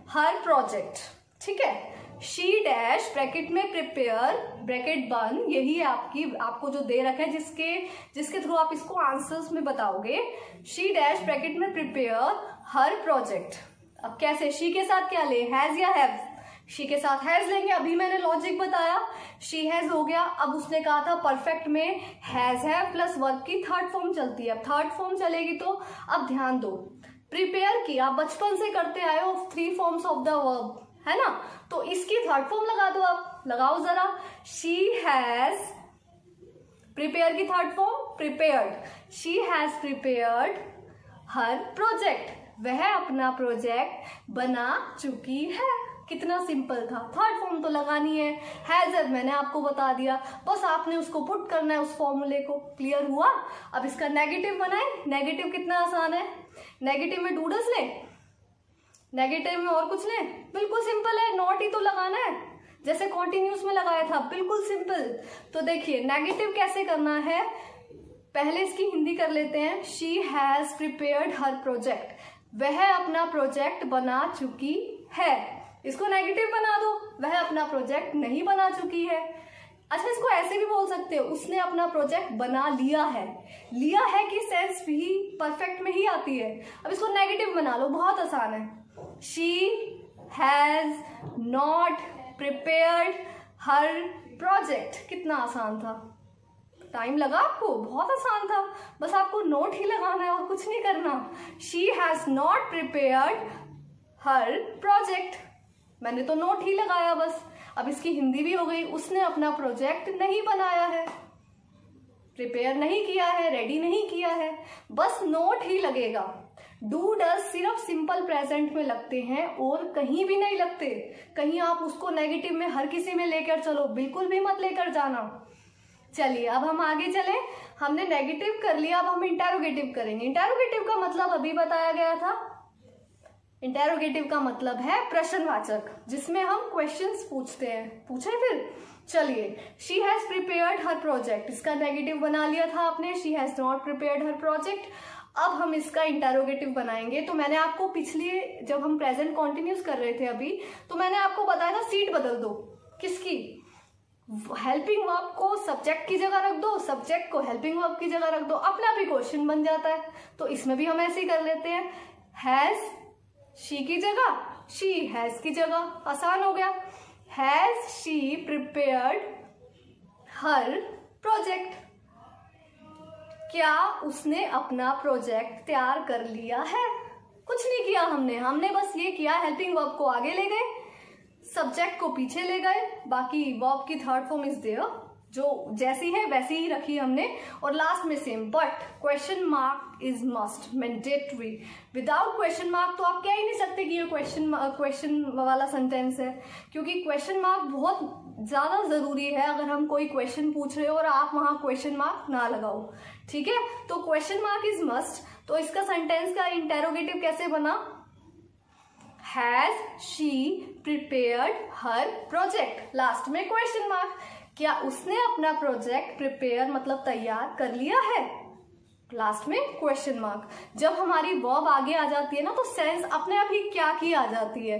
हर प्रोजेक्ट, ठीक है। शी डैश ब्रैकेट में प्रिपेयर ब्रैकेट बंद, यही है आपको जो दे रखा है, जिसके थ्रू आप इसको आंसर्स में बताओगे। शी डैश ब्रैकेट में प्रिपेयर हर प्रोजेक्ट। अब कैसे, शी के साथ क्या ले, हैज या हैव? शी के साथ हैज लेंगे, अभी मैंने लॉजिक बताया। शी हैज हो गया। अब उसने कहा था परफेक्ट में हैज हैव प्लस वर्ब की थर्ड फॉर्म चलती है। अब थर्ड फॉर्म चलेगी तो अब ध्यान दो, प्रिपेयर किया, बचपन से करते आए हो 3 फॉर्म्स ऑफ द वर्ब, है ना। तो इसकी थर्ड फॉर्म लगा दो, आप लगाओ जरा। शी हैज, प्रिपेयर की third form prepared, she has prepared her project, वह अपना प्रोजेक्ट बना चुकी है। कितना सिंपल था, थर्ड फॉर्म तो लगानी है। हैज मैंने आपको बता दिया, बस आपने उसको पुट करना है उस फॉर्मूले को। क्लियर हुआ। अब इसका नेगेटिव बनाए। नेगेटिव कितना आसान है, नेगेटिव में डूडस ले, नेगेटिव में और कुछ ले, बिल्कुल सिंपल है, नॉट ही तो लगाना है जैसे कॉन्टिन्यूस में लगाया था, बिल्कुल सिंपल। तो देखिए नेगेटिव कैसे करना है, पहले इसकी हिंदी कर लेते हैं। She has prepared her project, वह अपना प्रोजेक्ट बना चुकी है। इसको नेगेटिव बना दो, वह अपना प्रोजेक्ट नहीं बना चुकी है। अच्छा, इसको ऐसे भी बोल सकते हो, उसने अपना प्रोजेक्ट बना लिया है। लिया है की सेंस भी परफेक्ट में ही आती है। अब इसको नेगेटिव बना लो, बहुत आसान है। She has not prepared her project. कितना आसान था, टाइम लगा आपको, बहुत आसान था, बस आपको नोट ही लगाना है और कुछ नहीं करना। She has not prepared her project, मैंने तो नोट ही लगाया बस। अब इसकी हिंदी भी हो गई, उसने अपना प्रोजेक्ट नहीं बनाया है, प्रिपेयर नहीं किया है, रेडी नहीं किया है, बस नोट ही लगेगा। डू डज सिर्फ सिंपल प्रेजेंट में लगते हैं और कहीं भी नहीं लगते। कहीं आप उसको नेगेटिव में हर किसी में लेकर चलो, बिल्कुल भी मत लेकर जाना। चलिए अब हम आगे चले, हमने नेगेटिव कर लिया, अब हम इंटेरोगेटिव करेंगे। इंटेरोगेटिव का मतलब अभी बताया गया था, इंटेरोगेटिव का मतलब है प्रश्नवाचक, जिसमें हम क्वेश्चंस पूछते हैं। पूछे फिर, चलिए। She has prepared her project, इसका नेगेटिव बना लिया था आपने, she has not prepared her project. अब हम इसका इंटेरोगेटिव बनाएंगे। तो मैंने आपको पिछली, जब हम प्रेजेंट कॉन्टिन्यूस कर रहे थे अभी, तो मैंने आपको बताया था सीट बदल दो। किसकी, हेल्पिंग वर्ब को सब्जेक्ट की जगह रख दो, सब्जेक्ट को हेल्पिंग वर्ब की जगह रख दो, अपना भी क्वेश्चन बन जाता है। तो इसमें भी हम ऐसे ही कर लेते हैं, हैज शी की जगह शी हैज की जगह, आसान हो गया। Has she prepared her project, क्या उसने अपना प्रोजेक्ट तैयार कर लिया है? कुछ नहीं किया हमने बस ये किया, हेल्पिंग वर्ब को आगे ले गए, सब्जेक्ट को पीछे ले गए, बाकी वर्ब की थर्ड फॉर्म इज देयर, जो जैसी है वैसी ही रखी हमने, और लास्ट में same. But question mark is must, mandatory. Without question mark तो आप कह ही नहीं सकते कि ये क्वेश्चन वाला सेंटेंस है, क्योंकि क्वेश्चन मार्क बहुत ज्यादा जरूरी है अगर हम कोई क्वेश्चन पूछ रहे हो और आप वहां क्वेश्चन मार्क ना लगाओ, ठीक है। तो क्वेश्चन मार्क इज मस्ट। तो इसका सेंटेंस का इंटेरोगेटिव कैसे बना, has she prepared her project, last में क्वेश्चन मार्क, क्या उसने अपना प्रोजेक्ट प्रिपेयर मतलब तैयार कर लिया है, लास्ट में क्वेश्चन मार्क। जब हमारी वर्ब आगे आ जाती है ना, तो सेंस अपने आप ही क्या की आ जाती है।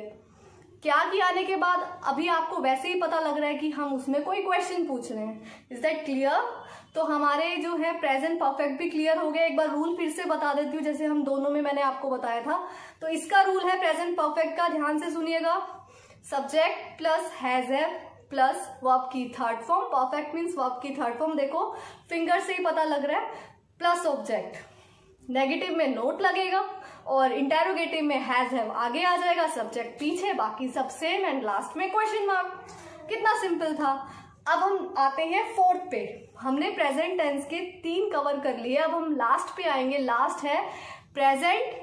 क्या की आने के बाद अभी आपको वैसे ही पता लग रहा है कि हम उसमें कोई क्वेश्चन पूछ रहे हैं। Is that clear? तो हमारे जो है प्रेजेंट परफेक्ट भी क्लियर हो गया। एक बार रूल फिर से बता देती हूँ, जैसे हम दोनों में मैंने आपको बताया था। तो इसका रूल है प्रेजेंट परफेक्ट का, ध्यान से सुनिएगा। Subject plus has have plus verb की third form, perfect means verb की थर्ड फॉर्म, देखो फिंगर से ही पता लग रहा है, प्लस ऑब्जेक्ट, नेगेटिव में नोट लगेगा और इंटेरोगेटिव में हैज हैव आगे आ जाएगा, सब्जेक्ट पीछे, बाकी सब सेम, एंड लास्ट में क्वेश्चन मार्क। कितना सिंपल था। अब हम आते हैं फोर्थ पे। हमने प्रेजेंट टेंस के 3 कवर कर लिए, अब हम लास्ट पे आएंगे। लास्ट है प्रेजेंट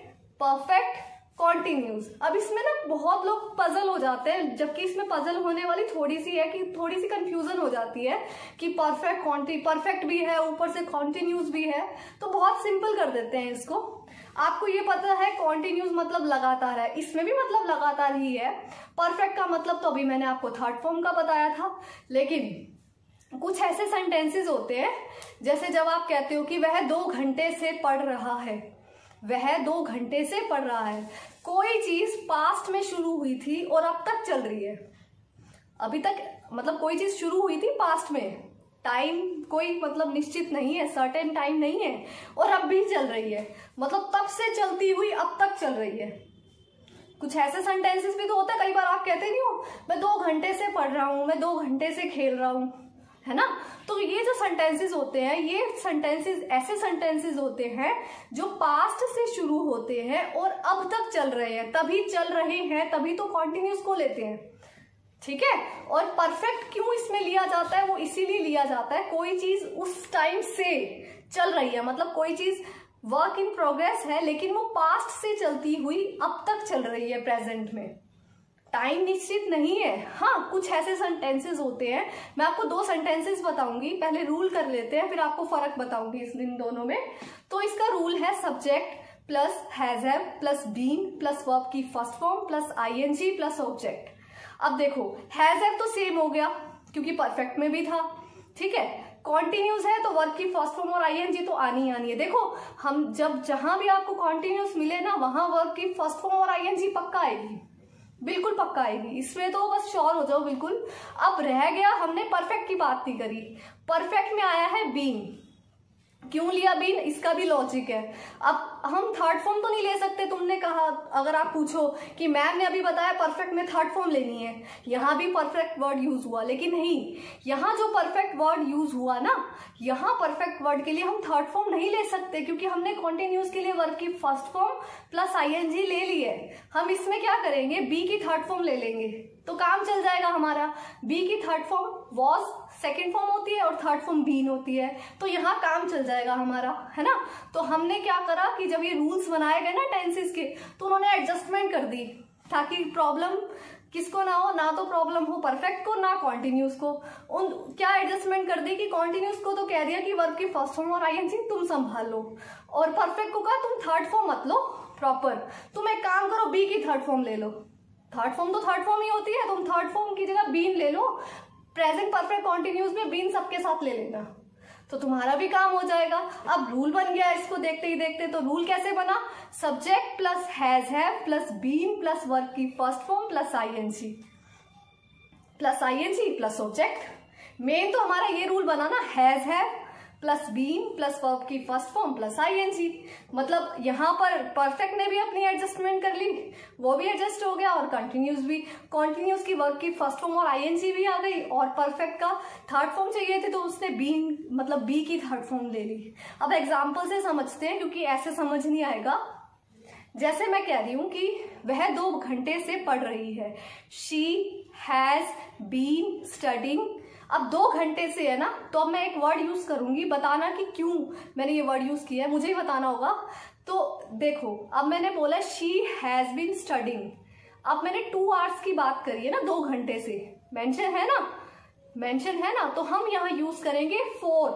परफेक्ट कॉन्टिन्यूस। अब इसमें ना बहुत लोग पजल हो जाते हैं, जबकि इसमें पजल होने वाली थोड़ी सी है कि थोड़ी सी कंफ्यूजन हो जाती है कि परफेक्ट भी है, ऊपर से कॉन्टिन्यूस भी है, तो बहुत सिंपल कर देते हैं इसको। आपको ये पता है कॉन्टिन्यूस मतलब लगातार है, इसमें भी मतलब लगातार ही है। परफेक्ट का मतलब तो अभी मैंने आपको थर्ड फॉर्म का बताया था। लेकिन कुछ ऐसे सेंटेंसेस होते हैं, जैसे जब आप कहते हो कि वह 2 घंटे से पढ़ रहा है, वह 2 घंटे से पढ़ रहा है। कोई चीज पास्ट में शुरू हुई थी और अब तक चल रही है। अभी तक मतलब कोई चीज शुरू हुई थी पास्ट में, टाइम कोई मतलब निश्चित नहीं है, सर्टेन टाइम नहीं है, और अब भी चल रही है, मतलब तब से चलती हुई अब तक चल रही है। कुछ ऐसे सेंटेंसेस भी तो होते हैं, कई बार आप कहते नहीं हो मैं 2 घंटे से पढ़ रहा हूं, मैं 2 घंटे से खेल रहा हूं, है ना। तो ये जो सेंटेंसेस होते हैं, ये सेंटेंसेस ऐसे सेंटेंसेस होते हैं जो पास्ट से शुरू होते हैं और अब तक चल रहे हैं, तभी चल रहे हैं, तभी तो कॉन्टिन्यूस को लेते हैं, ठीक है। और परफेक्ट क्यों इसमें लिया जाता है, वो इसीलिए लिया जाता है कोई चीज उस टाइम से चल रही है, मतलब कोई चीज वर्क इन प्रोग्रेस है लेकिन वो पास्ट से चलती हुई अब तक चल रही है, प्रेजेंट में, टाइम निश्चित नहीं है। हाँ, कुछ ऐसे सेंटेंसेस होते हैं, मैं आपको 2 सेंटेंसेस बताऊंगी, पहले रूल कर लेते हैं, फिर आपको फर्क बताऊंगी इन दोनों में। तो इसका रूल है subject plus has have plus been plus verb की first form plus ING plus object. अब देखो हैज हैव तो सेम हो गया क्योंकि परफेक्ट में भी था, ठीक है। कॉन्टिन्यूस है तो वर्ब की फर्स्ट फॉर्म और आईएनजी तो आनी है। देखो हम जहां भी आपको कॉन्टिन्यूस मिले ना, वहां वर्ब की फर्स्ट फॉर्म और आईएनजी पक्का आएगी, बिल्कुल पक्का आएगी, इसमें तो बस श्योर हो जाओ बिल्कुल। अब रह गया, हमने परफेक्ट की बात नहीं करी। परफेक्ट में आया है बीन, क्यों लिया बीन, इसका भी लॉजिक है। अब हम थर्ड फॉर्म तो नहीं ले सकते, तुमने कहा, अगर आप पूछो कि मैम ने अभी बताया परफेक्ट में थर्ड फॉर्म लेनी है, यहाँ भी परफेक्ट वर्ड यूज हुआ, लेकिन नहीं, यहाँ जो परफेक्ट वर्ड यूज हुआ ना, यहाँ परफेक्ट वर्ड के लिए हम थर्ड फॉर्म नहीं ले सकते क्योंकि हमने कॉन्टिन्यूस के लिए वर्ब की फर्स्ट फॉर्म प्लस आईएनजी ले ली है। हम इसमें क्या करेंगे, बी की थर्ड फॉर्म ले लेंगे तो काम चल जाएगा हमारा। बी की third form was second form होती है और थर्ड फॉर्म बीन होती है, तो यहाँ काम चल जाएगा हमारा, है ना। तो हमने क्या करा कि जब ये रूल्स बनाए गए ना टेंसेस के, तो उन्होंने एडजस्टमेंट कर दी ताकि प्रॉब्लम किसको ना हो, ना तो प्रॉब्लम हो परफेक्ट को ना कॉन्टिन्यूस को। उन क्या एडजस्टमेंट कर दी कि कॉन्टिन्यूस को तो कह दिया कि वर्ब की फर्स्ट फॉर्म और आईएनजी तुम संभाल लो, और परफेक्ट को कहा तुम थर्ड फॉर्म मत लो प्रॉपर, तुम एक काम करो बी की थर्ड फॉर्म ले लो। थर्ड फॉर्म तो थर्ड फॉर्म ही होती है, तुम थर्ड फॉर्म की जगह बीन ले लो, प्रेजेंट परफेक्ट कॉन्टिन्यूस में बीन सबके साथ ले लेना, तो तुम्हारा भी काम हो जाएगा। अब रूल बन गया इसको देखते ही देखते। तो रूल कैसे बना, subject plus has have plus been plus verb की first form plus ING plus object. Main तो हमारा ये रूल बना ना, has have plus been plus verb की फर्स्ट फॉर्म प्लस आईएनजी। मतलब यहाँ पर परफेक्ट ने भी अपनी एडजस्टमेंट कर ली, वो भी एडजस्ट हो गया, और कंटिन्यूस भी, कंटिन्यूस की वर्ब की फर्स्ट फॉर्म और आईएनजी भी आ गई, और परफेक्ट का थर्ड फॉर्म चाहिए थी तो उसने बीन मतलब बी की थर्ड फॉर्म ले ली। अब एग्जाम्पल से समझते हैं क्योंकि ऐसे समझ नहीं आएगा। जैसे मैं कह रही हूं कि वह 2 घंटे से पढ़ रही है, शी हैज बीन स्टडिंग। अब 2 घंटे से है ना, तो अब मैं एक वर्ड यूज करूंगी, बताना कि क्यों मैंने ये वर्ड यूज किया है, मुझे ही बताना होगा। तो देखो अब मैंने बोला शी हैज बीन स्टडिंग, अब मैंने 2 आवर्स की बात करी है ना, 2 घंटे से मेंशन है ना, तो हम यहाँ यूज करेंगे फॉर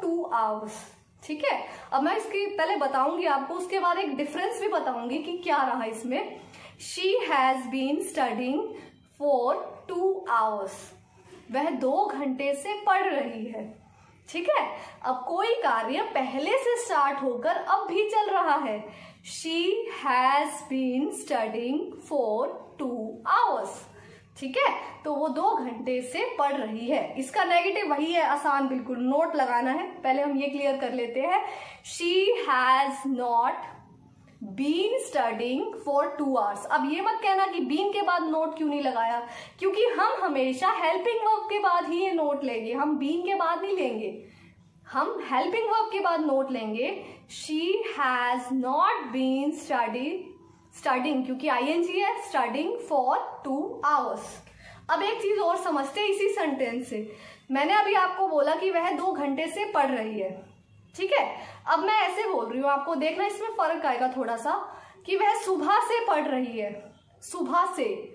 2 आवर्स, ठीक है। अब मैं इसकी पहले बताऊंगी आपको, उसके बाद एक डिफरेंस भी बताऊंगी कि क्या रहा इसमें। She has been studying for 2 hours, वह 2 घंटे से पढ़ रही है, ठीक है। अब कोई कार्य पहले से स्टार्ट होकर अब भी चल रहा है, she has been studying for 2 hours, ठीक है। तो वो 2 घंटे से पढ़ रही है। इसका नेगेटिव वही है, आसान बिल्कुल, नोट लगाना है। पहले हम ये क्लियर कर लेते हैं, she has not been studying for 2 hours. अब ये मत कहना कि बीन के बाद नोट क्यों नहीं लगाया, क्योंकि हम हमेशा हेल्पिंग वर्ब के बाद ही ये नोट लेंगे, हम बीन के बाद नहीं लेंगे। हम हेल्पिंग वर्ब के बाद नोट लेंगे she has not been studying, क्योंकि आईएनजी है, स्टडिंग फॉर 2 hours। अब एक चीज और समझते हैं इसी सेंटेंस से। मैंने अभी आपको बोला कि वह 2 घंटे से पढ़ रही है, ठीक है। अब मैं ऐसे बोल रही हूँ, आपको देखना इसमें फर्क आएगा थोड़ा सा, कि वह सुबह से पढ़ रही है। सुबह से,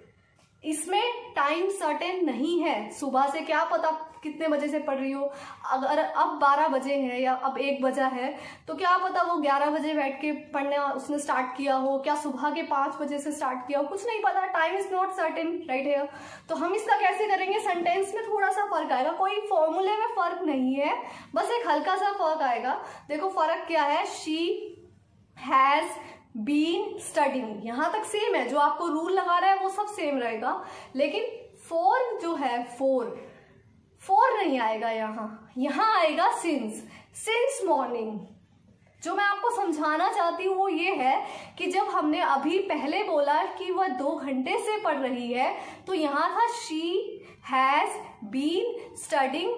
इसमें टाइम सर्टेन नहीं है। सुबह से क्या पता कितने बजे से पढ़ रही हो। अगर अब 12 बजे है या अब 1 बजा है तो क्या पता वो 11 बजे बैठ के पढ़ना उसने स्टार्ट किया हो, क्या सुबह के 5 बजे से स्टार्ट किया हो, कुछ नहीं पता। Time is not certain, right है। तो हम इसका कैसे करेंगे, सेंटेंस में थोड़ा सा फर्क आएगा, कोई फॉर्मूले में फर्क नहीं है, बस एक हल्का सा फर्क आएगा। देखो फर्क क्या है, शी हैज बीन स्टडिंग, यहां तक सेम है, जो आपको रूल लगा रहा है वो सब सेम रहेगा, लेकिन फोर जो है, फोर नहीं आएगा यहां आएगा सिंस मॉर्निंग। जो मैं आपको समझाना चाहती हूँ वो ये है कि जब हमने अभी पहले बोला कि वह 2 घंटे से पढ़ रही है, तो यहां था she has been studying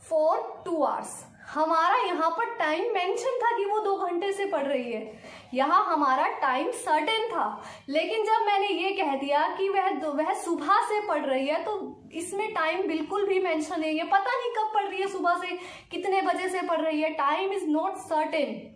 for 2 hours। हमारा यहाँ पर टाइम मेंशन था कि वो 2 घंटे से पढ़ रही है, यहाँ हमारा टाइम सर्टेन था। लेकिन जब मैंने ये कह दिया कि वह सुबह से पढ़ रही है, तो इसमें टाइम बिल्कुल भी मेंशन नहीं है, पता नहीं कब पढ़ रही है, सुबह से कितने बजे से पढ़ रही है, time is not certain.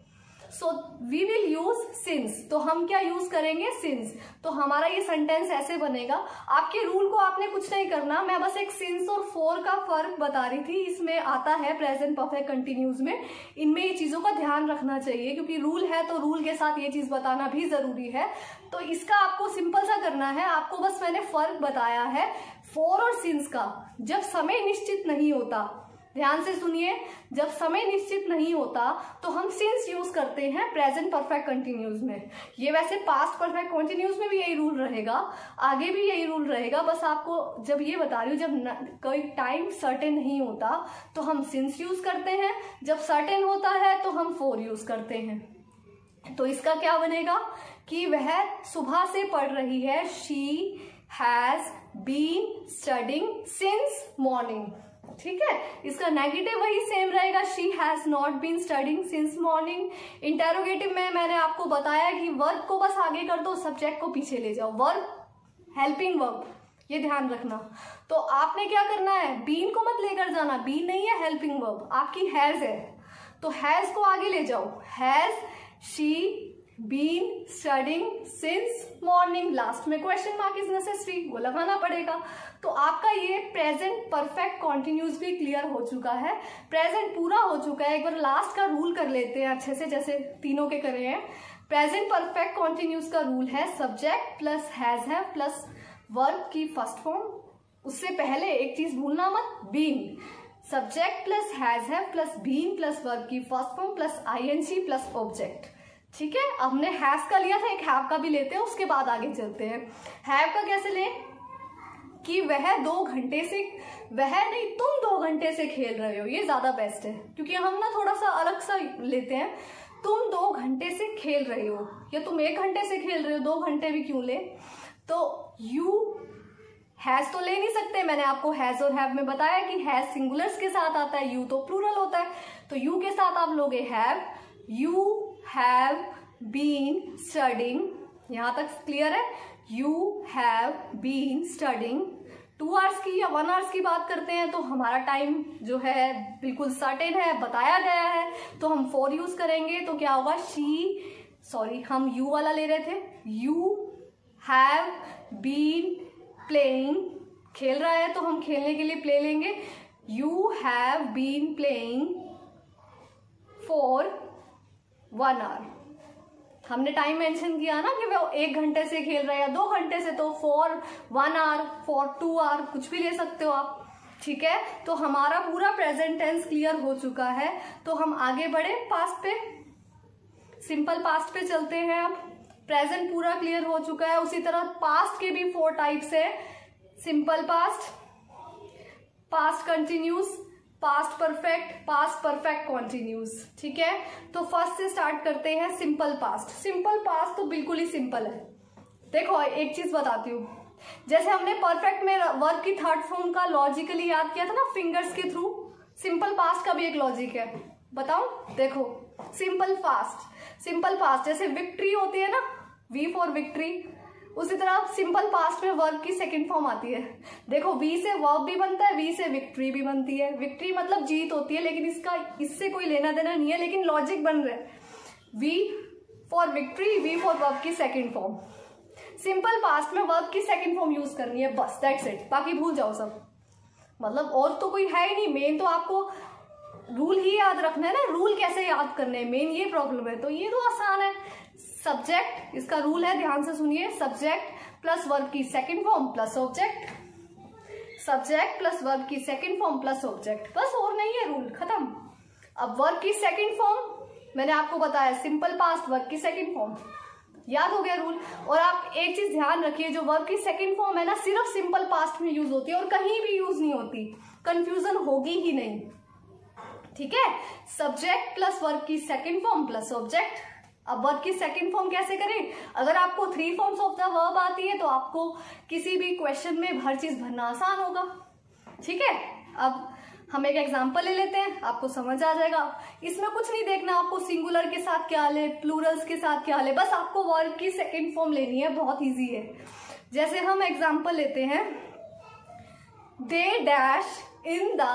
So we will use since. तो हम क्या यूज करेंगे, सिंस। तो हमारा ये सेंटेंस ऐसे बनेगा। आपके रूल को आपने कुछ नहीं करना, मैं बस एक सिंस और फॉर का फर्क बता रही थी। इसमें आता है प्रेजेंट परफेक्ट कंटिन्यूज में, इनमें ये चीजों का ध्यान रखना चाहिए, क्योंकि रूल है तो रूल के साथ ये चीज बताना भी जरूरी है। तो इसका आपको सिंपल सा करना है, आपको बस मैंने फर्क बताया है फॉर और सिंस का। जब समय निश्चित नहीं होता, ध्यान से सुनिए, जब समय निश्चित नहीं होता तो हम सिंस यूज करते हैं प्रेजेंट परफेक्ट कंटिन्यूज में। ये वैसे पास्ट परफेक्ट कंटिन्यूज में भी यही रूल रहेगा, आगे भी यही रूल रहेगा, बस आपको जब ये बता रही हूँ, जब कोई टाइम सर्टेन नहीं होता तो हम सिंस यूज करते हैं, जब सर्टेन होता है तो हम फॉर यूज करते हैं। तो इसका क्या बनेगा कि वह सुबह से पढ़ रही है, she has been studying since morning, ठीक है। इसका नेगेटिव वही सेम रहेगा, she has not been studying since morning. Interrogative में मैंने आपको बताया कि वर्ब को बस आगे कर दो, सब्जेक्ट को पीछे ले जाओ, वर्ब हेल्पिंग वर्ब, ये ध्यान रखना। तो आपने क्या करना है, बीन को मत लेकर जाना, बीन नहीं है हेल्पिंग वर्ब, आपकी हैज है, तो हैज को आगे ले जाओ, has she been studying since morning. Last में क्वेश्चन मार्क इज नेसेसरी, वो लगाना पड़ेगा। तो आपका ये प्रेजेंट परफेक्ट कॉन्टिन्यूस भी क्लियर हो चुका है, प्रेजेंट पूरा हो चुका है। एक बार लास्ट का रूल कर लेते हैं अच्छे से, जैसे तीनों के करे हैं। प्रेजेंट परफेक्ट कॉन्टिन्यूस का रूल है सब्जेक्ट प्लस हैज है प्लस वर्ब की फर्स्ट फॉर्म। उससे पहले एक चीज भूलना मत, बीन। सब्जेक्ट प्लस हैज है प्लस बीन प्लस वर्ब की first form plus ING plus object, ठीक है। हमने हैव का लिया था, एक हैव का भी लेते हैं, उसके बाद आगे चलते हैं। हैव का कैसे लें कि वह 2 घंटे से, वह नहीं तुम 2 घंटे से खेल रहे हो, ये ज्यादा बेस्ट है, क्योंकि हम ना थोड़ा सा अलग सा लेते हैं। तुम 2 घंटे से खेल रहे हो, या तुम 1 घंटे से खेल रहे हो, 2 घंटे भी क्यों ले। तो यू हैज तो ले नहीं सकते, मैंने आपको हैज और हैव में बताया कि हैज सिंगुलर्स के साथ आता है, यू तो प्लूरल होता है। तो यू के साथ आप लोगे have, you have been studying, यहां तक क्लियर है। You have been studying 2 hours की या 1 hours की बात करते हैं तो हमारा टाइम जो है बिल्कुल सर्टेन है, बताया गया है, तो हम फॉर यूज करेंगे। तो क्या होगा, हम यू वाला ले रहे थे, यू हैव बीन प्लेइंग, खेल रहा है तो हम खेलने के लिए प्ले लेंगे, you have been playing for 1 hour। हमने टाइम मेंशन किया ना कि वो 1 घंटे से खेल रहे हैं, 2 घंटे से, तो फॉर 1 hour, फॉर 2 hour, कुछ भी ले सकते हो आप, ठीक है। तो हमारा पूरा प्रेजेंट टेंस क्लियर हो चुका है। तो हम आगे बढ़े पास्ट पे, सिंपल पास्ट पे चलते हैं। अब प्रेजेंट पूरा क्लियर हो चुका है, उसी तरह पास्ट के भी 4 टाइप्स है, simple past, past continuous, past perfect continuous, ठीक है। तो फर्स्ट से स्टार्ट करते हैं सिंपल पास्ट। सिंपल पास्ट तो बिल्कुल ही सिंपल है। देखो एक चीज बताती हूँ, जैसे हमने परफेक्ट में वर्ब की थर्ड फॉर्म का लॉजिकली याद किया था ना फिंगर्स के थ्रू, सिंपल पास्ट का भी एक लॉजिक है। बताओ, देखो सिंपल पास्ट जैसे विक्ट्री होती है ना, वी फॉर विक्ट्री, उसी तरह सिंपल पास्ट में वर्ब की सेकंड फॉर्म आती है। देखो वी से वर्ब भी बनता है, वी से विक्ट्री भी बनती है। विक्ट्री मतलब जीत होती है, लेकिन इससे कोई लेना देना नहीं है, लेकिन लॉजिक बन रहा है। V for victory, V for verb की सेकंड फॉर्म। सिंपल पास्ट में वर्ब की सेकंड फॉर्म यूज करनी है, बस दैट्स इट, बाकी भूल जाओ सब। मतलब और तो कोई है ही नहीं, मेन तो आपको रूल ही याद रखना है ना। रूल कैसे याद करने हैं, मेन ये प्रॉब्लम है। तो ये तो आसान है। सब्जेक्ट, इसका रूल है, ध्यान से सुनिए, सब्जेक्ट प्लस वर्ब की second form plus object, subject plus verb की सेकंड फॉर्म प्लस ऑब्जेक्ट, बस और नहीं है, रूल खत्म। अब वर्ब की सेकंड फॉर्म मैंने आपको बताया, सिंपल पास्ट वर्ब की सेकंड फॉर्म, याद हो गया रूल। और आप एक चीज ध्यान रखिए, जो वर्ब की सेकंड फॉर्म है ना, सिर्फ सिंपल पास्ट में यूज होती है और कहीं भी यूज नहीं होती, कंफ्यूजन होगी ही नहीं, ठीक है। सब्जेक्ट प्लस वर्ब की सेकंड फॉर्म प्लस ऑब्जेक्ट। अब वर्ब की सेकंड फॉर्म कैसे करें? अगर आपको 3 फॉर्म्स ऑफ द वर्ब आती है तो आपको किसी भी क्वेश्चन में हर चीज भरना आसान होगा, ठीक है। अब हम एक एग्जांपल ले लेते हैं, आपको समझ आ जाएगा। इसमें कुछ नहीं देखना आपको, सिंगुलर के साथ क्या ले, प्लूरल्स के साथ क्या ले, बस आपको वर्ब की सेकंड फॉर्म लेनी है, बहुत इजी है। जैसे हम एग्जांपल लेते हैं, they dash in the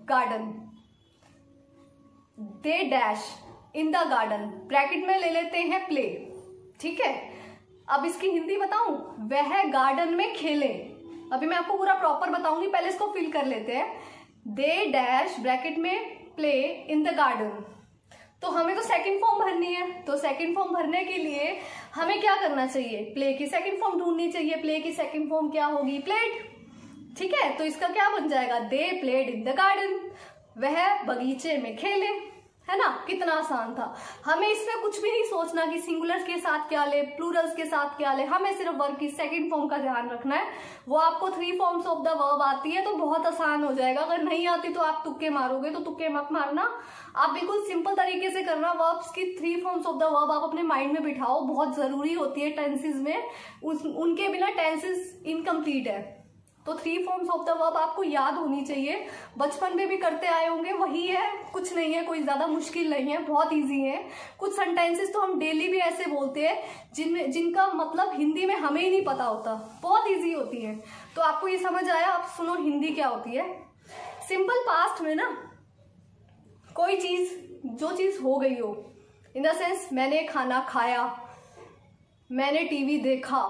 garden, they dash in the garden, bracket में ले लेते हैं प्ले, ठीक है। अब इसकी हिंदी बताऊं, वह गार्डन में खेले। अभी मैं आपको पूरा प्रॉपर बताऊंगी, पहले इसको फिल कर लेते हैं। दे डैश ब्रैकेट में प्ले इन द गार्डन, तो हमें तो सेकंड फॉर्म भरनी है। तो सेकंड फॉर्म भरने के लिए हमें क्या करना चाहिए? प्ले की सेकंड फॉर्म ढूंढनी चाहिए। प्ले की सेकंड फॉर्म क्या होगी? प्लेड, ठीक है। तो इसका क्या बन जाएगा? They played in the garden, वह बगीचे में खेले, है ना। कितना आसान था। हमें इसमें कुछ भी नहीं सोचना कि सिंगुलर्स के साथ क्या ले, प्लूरल्स के साथ क्या ले, हमें सिर्फ वर्ब की सेकंड फॉर्म का ध्यान रखना है। वो आपको 3 फॉर्म्स ऑफ द वर्ब आती है तो बहुत आसान हो जाएगा। अगर नहीं आती तो आप तुक्के मारोगे, तो तुक्के मत मारना, आप बिल्कुल सिंपल तरीके से करना। वर्ब्स की 3 फॉर्म्स ऑफ द वर्ब आप अपने माइंड में बिठाओ, बहुत जरूरी होती है टेंसेज में, उनके बिना टेंसेज इनकम्प्लीट है। तो 3 फॉर्म्स ऑफ द वर्ब आपको याद होनी चाहिए, बचपन में भी करते आए होंगे, वही है, कुछ नहीं है, कोई ज्यादा मुश्किल नहीं है, बहुत इजी है। कुछ सेंटेंसेस तो हम डेली भी ऐसे बोलते हैं जिनका मतलब हिंदी में हमें ही नहीं पता होता, बहुत इजी होती है। तो आपको ये समझ आया? आप सुनो हिंदी क्या होती है। सिंपल पास्ट में ना, कोई चीज, जो चीज हो गई हो, इन द सेंस मैंने खाना खाया, मैंने टीवी देखा,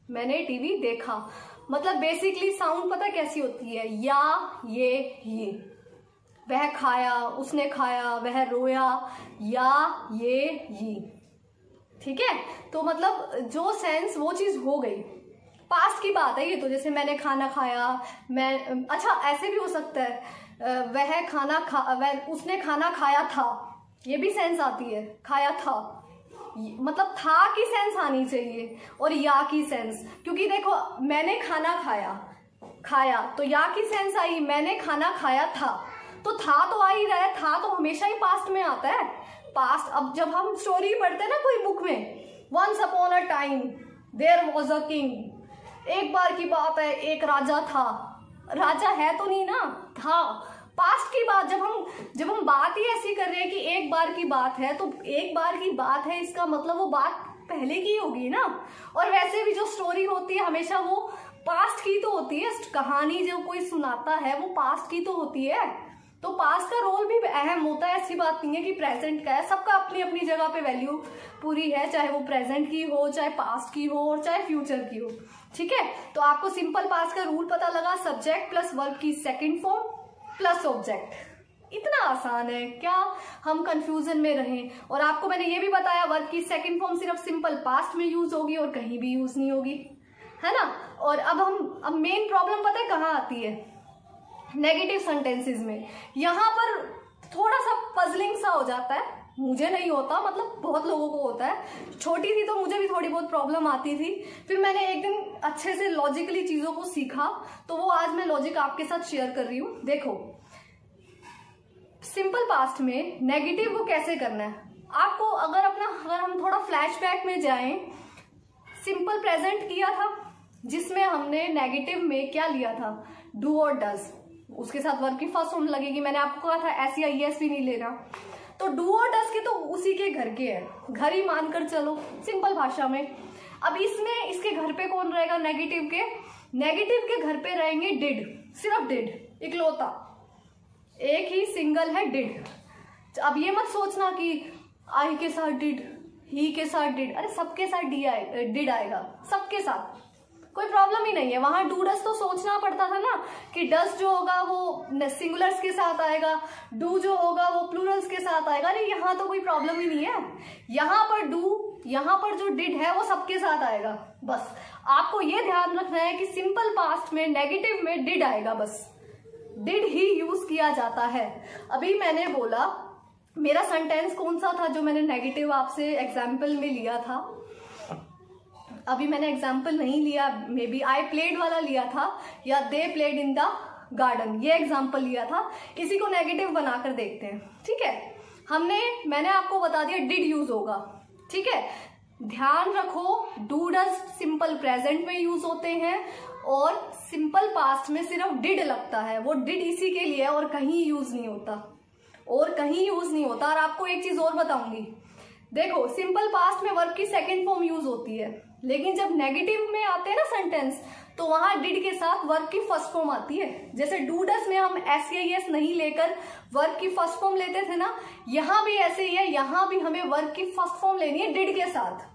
मैंने टीवी देखा, मतलब बेसिकली साउंड पता कैसी होती है? या, ये। वह खाया, उसने खाया, वह रोया, या, ये, ठीक है। तो मतलब जो सेंस, वो चीज हो गई, पास्ट की बात है ये तो। जैसे मैंने खाना खाया, मैं, अच्छा ऐसे भी हो सकता है, वह उसने खाना खाया था, ये भी सेंस आती है, खाया था, मतलब था की सेंस आनी चाहिए और या की सेंस, क्योंकि देखो मैंने खाना खाया तो या की सेंस आई, मैंने खाना खाया था, तो था तो आ ही रहा है, था तो हमेशा ही पास्ट में आता है, पास्ट। अब जब हम स्टोरी पढ़ते हैं ना कोई बुक में, once upon a time there was a king, एक बार की बात है एक राजा था, राजा है तो नहीं ना, था, पास्ट की बात। जब हम बात ही ऐसी कर रहे हैं कि एक बार की बात है, तो एक बार की बात है, इसका मतलब वो बात पहले की होगी ना। और वैसे भी जो स्टोरी होती है हमेशा वो पास्ट की तो होती है, कहानी जो कोई सुनाता है वो पास्ट की तो होती है। तो पास्ट का रोल भी अहम होता है, ऐसी बात नहीं है कि प्रेजेंट का है, सबका अपनी अपनी जगह पे वैल्यू पूरी है, चाहे वो प्रेजेंट की हो, चाहे पास्ट की हो, और चाहे फ्यूचर की हो, ठीक है। तो आपको सिंपल पास्ट का रूल पता लगा, सब्जेक्ट प्लस वर्ब की सेकेंड फॉर्म प्लस ऑब्जेक्ट। इतना आसान है, क्या हम कंफ्यूजन में रहें। और आपको मैंने ये भी बताया, वर्ब की सेकंड फॉर्म सिर्फ सिंपल पास्ट में यूज होगी और कहीं भी यूज नहीं होगी, है ना। और अब मेन प्रॉब्लम पता है कहाँ आती है? नेगेटिव सेंटेंसेस में। यहाँ पर थोड़ा सा पजलिंग सा हो जाता है, मुझे नहीं होता, मतलब बहुत लोगों को होता है। छोटी थी तो मुझे भी थोड़ी बहुत प्रॉब्लम आती थी, फिर मैंने एक दिन अच्छे से लॉजिकली चीजों को सीखा, तो वो आज मैं लॉजिक आपके साथ शेयर कर रही हूँ। देखो सिंपल पास्ट में नेगेटिव को कैसे करना है आपको, अगर हम थोड़ा फ्लैशबैक में जाएं, सिंपल प्रेजेंट किया था जिसमें हमने नेगेटिव में क्या लिया था? डू और डज, उसके साथ वर्ब की फर्स्ट फॉर्म लगेगी। मैंने आपको कहा था एस या ईएस भी नहीं लेना। तो डू और डज के तो उसी के घर के हैं, घर ही मानकर चलो सिंपल भाषा में। अब इसमें इसके घर पे कौन रहेगा? नेगेटिव के। नेगेटिव के घर पे रहेंगे डिड, सिर्फ डिड, इकलौता, एक ही सिंगल है डिड। अब ये मत सोचना कि आई के साथ डिड, ही के साथ डिड, अरे सबके साथ डिड आएगा, सबके साथ, कोई प्रॉब्लम ही नहीं है। वहां डू डस तो सोचना पड़ता था ना कि डस जो होगा वो सिंगुलर्स के साथ आएगा, डू जो होगा वो प्लूरल्स के साथ आएगा। अरे यहाँ तो कोई प्रॉब्लम ही नहीं है, यहाँ पर डू, यहाँ पर जो डिड है वो सबके साथ आएगा। बस आपको ये ध्यान रखना है कि सिंपल पास्ट में नेगेटिव में डिड आएगा, बस डिड ही यूज किया जाता है। अभी मैंने बोला मेरा सेंटेंस कौन सा था जो मैंने नेगेटिव आपसे एग्जाम्पल में लिया था? अभी मैंने एग्जाम्पल नहीं लिया, मे बी आई प्लेड वाला लिया था या they played in the garden, ये एग्जाम्पल लिया था। इसी को नेगेटिव बनाकर देखते हैं, ठीक है। मैंने आपको बता दिया डिड यूज होगा, ठीक है। ध्यान रखो डू डज सिंपल प्रेजेंट में यूज होते हैं और सिंपल पास्ट में सिर्फ डिड लगता है, वो डिड इसी के लिए और कहीं यूज नहीं होता, और कहीं यूज नहीं होता। और आपको एक चीज और बताऊंगी, देखो सिंपल पास्ट में वर्ब की सेकंड फॉर्म यूज होती है, लेकिन जब नेगेटिव में आते हैं ना सेंटेंस, तो वहां डिड के साथ वर्ब की फर्स्ट फॉर्म आती है। जैसे डू डस में हम एस या एस नहीं लेकर वर्ब की फर्स्ट फॉर्म लेते थे ना, यहां भी ऐसे ही है, यहां भी हमें वर्ब की फर्स्ट फॉर्म लेनी है डिड के साथ।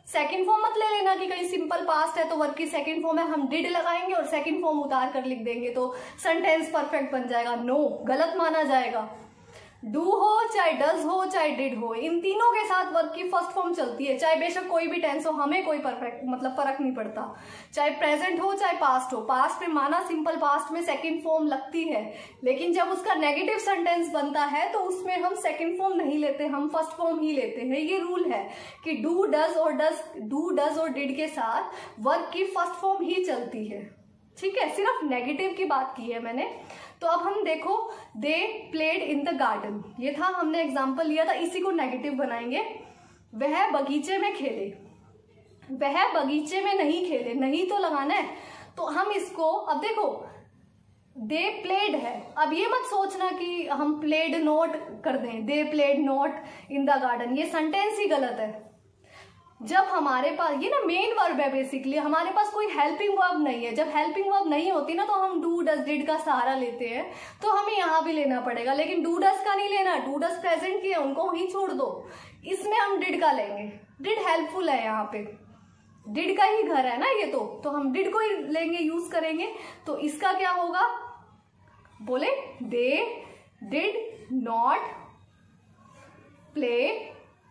सेकंड फॉर्म मत ले लेना कि कहीं सिंपल पास्ट है तो वर्ब की सेकंड फॉर्म है, हम डिड लगाएंगे और सेकंड फॉर्म उतार कर लिख देंगे तो सेंटेंस परफेक्ट बन जाएगा। नो, गलत माना जाएगा। डू हो चाहे डज हो चाहे डिड हो, इन तीनों के साथ वर्ब की फर्स्ट फॉर्म चलती है, चाहे बेशक कोई भी टेंस हो, हमें कोई परफेक्ट फर्क नहीं पड़ता। चाहे प्रेजेंट हो चाहे पास्ट हो, पास्ट में माना सिंपल पास्ट में सेकंड फॉर्म लगती है, लेकिन जब उसका नेगेटिव सेंटेंस बनता है तो उसमें हम सेकंड फॉर्म नहीं लेते, हम फर्स्ट फॉर्म ही लेते हैं। ये रूल है कि डू डज और डिड के साथ वर्ब की फर्स्ट फॉर्म ही चलती है, ठीक है। सिर्फ नेगेटिव की बात की है मैंने। तो अब हम देखो they played in the garden, ये था, हमने एग्जाम्पल लिया था, इसी को नेगेटिव बनाएंगे। वह बगीचे में खेले, वह बगीचे में नहीं खेले, नहीं तो लगाना है, तो हम इसको, अब देखो दे प्लेड है, अब ये मत सोचना कि हम प्लेड नॉट कर दें, they played not in the garden, ये सेंटेंस ही गलत है। जब हमारे पास ये ना मेन वर्ब है, बेसिकली हमारे पास कोई हेल्पिंग वर्ब नहीं है। जब हेल्पिंग वर्ब नहीं होती ना तो हम डू डज डिड का सहारा लेते हैं, तो हमें यहाँ भी लेना पड़ेगा, लेकिन डू डज का नहीं लेना, डू डज प्रेजेंट की है, उनको वहीं छोड़ दो, इसमें हम डिड का लेंगे। डिड हेल्पफुल है, यहाँ पे डिड का ही घर है ना ये, तो हम डिड को ही लेंगे, यूज करेंगे। तो इसका क्या होगा, बोले they did not play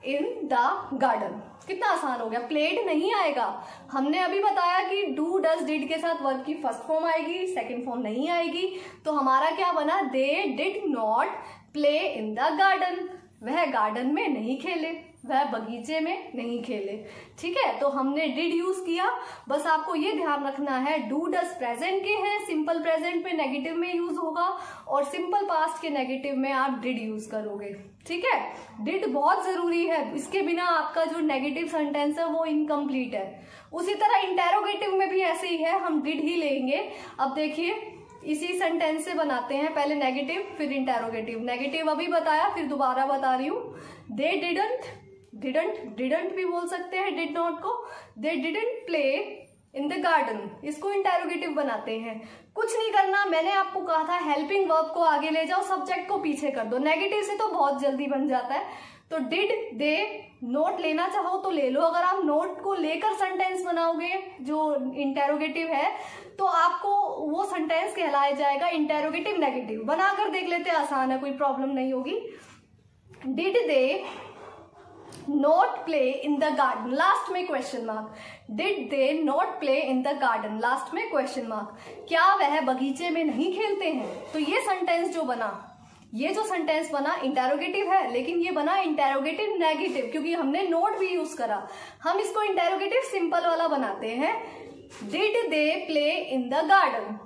in the garden. कितना आसान हो गया, प्लेड नहीं आएगा। हमने अभी बताया कि डू डज डिड के साथ वर्ब की फर्स्ट फॉर्म आएगी, सेकंड फॉर्म नहीं आएगी, तो हमारा क्या बना, they did not play in the garden, वह गार्डन में नहीं खेले, वह बगीचे में नहीं खेले, ठीक है। तो हमने डिड यूज किया, बस आपको ये ध्यान रखना है डू डज प्रेजेंट के हैं, सिंपल प्रेजेंट में नेगेटिव में यूज होगा और सिंपल पास्ट के नेगेटिव में आप डिड यूज करोगे, ठीक है। डिड बहुत जरूरी है, इसके बिना आपका जो नेगेटिव सेंटेंस है वो इनकम्प्लीट है। उसी तरह इंटेरोगेटिव में भी ऐसे ही है, हम डिड ही लेंगे। अब देखिए इसी सेंटेंस से बनाते हैं, पहले नेगेटिव फिर इंटेरोगेटिव। नेगेटिव अभी बताया, फिर दोबारा बता रही हूँ। दे डिडंट भी बोल सकते हैं डिड नॉट को। They didn't play in the garden, इसको इंटेरोगेटिव बनाते हैं। कुछ नहीं करना, मैंने आपको कहा था हेल्पिंग वर्ब को आगे ले जाओ, सब्जेक्ट को पीछे कर दो। नेगेटिव से तो बहुत जल्दी बन जाता है। तो डिड दे नोट लेना चाहो तो ले लो, अगर आप नोट को लेकर सेंटेंस बनाओगे जो इंटेरोगेटिव है तो आपको वो सेंटेंस कहलाया जाएगा इंटेरोगेटिव नेगेटिव। बनाकर देख लेते हैं, आसान है, कोई प्रॉब्लम नहीं होगी। Did they not play in the garden, last में question mark. Did they not play in the garden, last में क्वेश्चन मार्क। क्या वह बगीचे में नहीं खेलते हैं? तो ये सेंटेंस जो बना, ये जो सेंटेंस बना इंटेरोगेटिव है, लेकिन ये बना इंटेरोगेटिव नेगेटिव क्योंकि हमने नोट भी यूज करा। हम इसको इंटेरोगेटिव सिंपल वाला बनाते हैं। Did they play in the garden,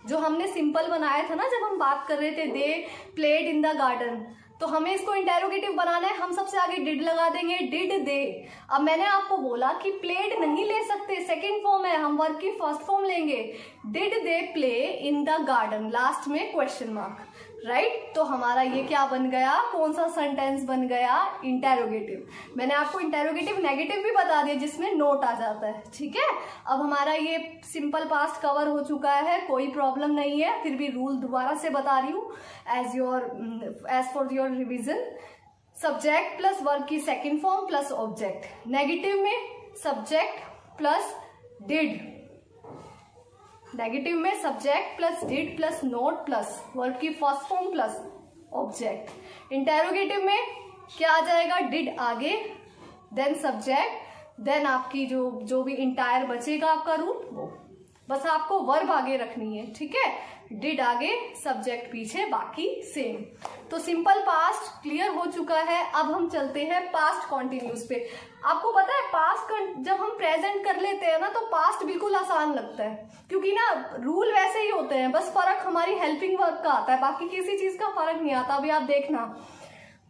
जो हमने सिंपल बनाया था ना जब हम बात कर रहे थे they played in the garden, तो हमें इसको इंटेरोगेटिव बनाना है, हम सबसे आगे डिड लगा देंगे, डिड दे। अब मैंने आपको बोला कि प्लेड नहीं ले सकते, सेकेंड फॉर्म है, हम वर्ब की फर्स्ट फॉर्म लेंगे। Did they play in the garden, last में क्वेश्चन मार्क, राइट। तो हमारा ये क्या बन गया, कौन सा सेंटेंस बन गया, इंटेरोगेटिव। मैंने आपको इंटेरोगेटिव नेगेटिव भी बता दिया जिसमें नोट आ जाता है, ठीक है। अब हमारा ये सिंपल पास्ट कवर हो चुका है, कोई प्रॉब्लम नहीं है, फिर भी रूल दोबारा से बता रही हूँ as for your revision. Subject plus verb की second form plus object. Negative में सब्जेक्ट प्लस डिड, नेगेटिव में subject plus did plus not plus verb की first form plus object. Interrogative में क्या आ जाएगा, डिड आगे, देन सब्जेक्ट, देन आपकी जो भी इंटायर बचेगा आपका रूल वो, बस आपको वर्ब आगे रखनी है, ठीक है। डिड आगे, सब्जेक्ट पीछे, बाकी सेम। तो सिंपल पास्ट क्लियर हो चुका है। अब हम चलते हैं पास्ट कॉन्टिन्यूस पे। आपको पता है पास्ट जब हम प्रेजेंट कर लेते हैं ना तो पास्ट बिल्कुल आसान लगता है, क्योंकि ना रूल वैसे ही होते हैं, बस फर्क हमारी हेल्पिंग वर्ब का आता है, बाकी किसी चीज का फर्क नहीं आता। अभी आप देखना,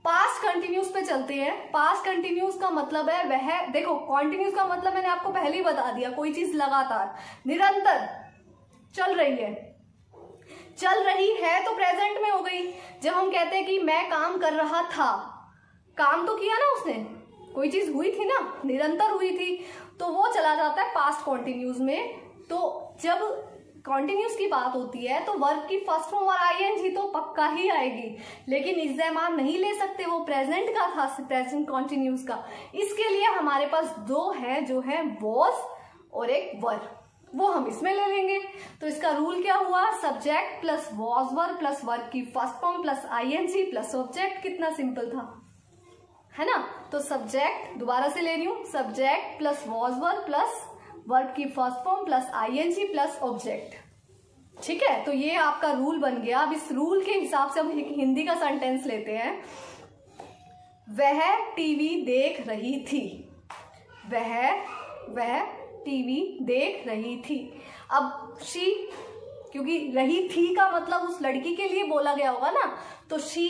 पास्ट कंटिन्यूस पे चलते हैं। पास्ट कंटिन्यूस का मतलब है वह, देखो कॉन्टिन्यूस का मतलब मैंने आपको पहले ही बता दिया, कोई चीज लगातार निरंतर चल रही है। चल रही है तो प्रेजेंट में हो गई। जब हम कहते हैं कि मैं काम कर रहा था, काम तो किया ना उसने, कोई चीज हुई थी ना, निरंतर हुई थी, तो वो चला जाता है पास्ट कॉन्टिन्यूस में। तो जब कॉन्टिन्यूस की बात होती है तो वर्ब की फर्स्ट फॉर्म और आईएनजी तो पक्का ही आएगी, लेकिन इस्तेमाल नहीं ले सकते, वो प्रेजेंट का था, प्रेजेंट कॉन्टिन्यूस का। इसके लिए हमारे पास दो है, जो है वॉज और एक वर, वो हम इसमें ले लेंगे। तो इसका रूल क्या हुआ, subject plus was were plus verb की first form plus ING plus object. कितना सिंपल था, है ना। तो सब्जेक्ट दोबारा से ले रही हूं, subject plus was were plus verb की first form plus ING plus object, ठीक है। तो ये आपका रूल बन गया। अब इस रूल के हिसाब से हम एक हिंदी का सेंटेंस लेते हैं। वह टीवी देख रही थी, वह टीवी देख रही थी। अब शी, क्योंकि रही थी का मतलब उस लड़की के लिए बोला गया होगा ना, तो शी।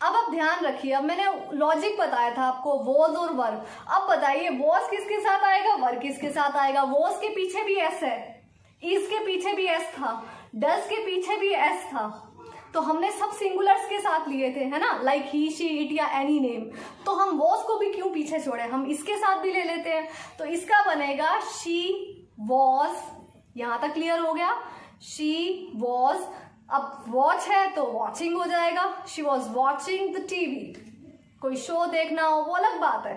अब आप ध्यान रखिए, अब मैंने लॉजिक बताया था आपको, वॉज और वर्ब। अब बताइए वॉज किसके साथ आएगा, वर्ब किसके साथ आएगा। वॉज के पीछे भी एस है, इज के पीछे भी एस था, डज के पीछे भी एस था, तो हमने सब सिंगुलर्स के साथ लिए थे, है ना, लाइक ही, शी, इट या एनी नेम। तो हम वॉज को भी क्यों पीछे छोड़े, हम इसके साथ भी ले लेते हैं। तो इसका बनेगा शी वॉज, यहां तक क्लियर हो गया, शी वॉज। अब वॉच है तो वॉचिंग हो जाएगा, she was watching the TV. कोई शो देखना हो वो अलग बात है,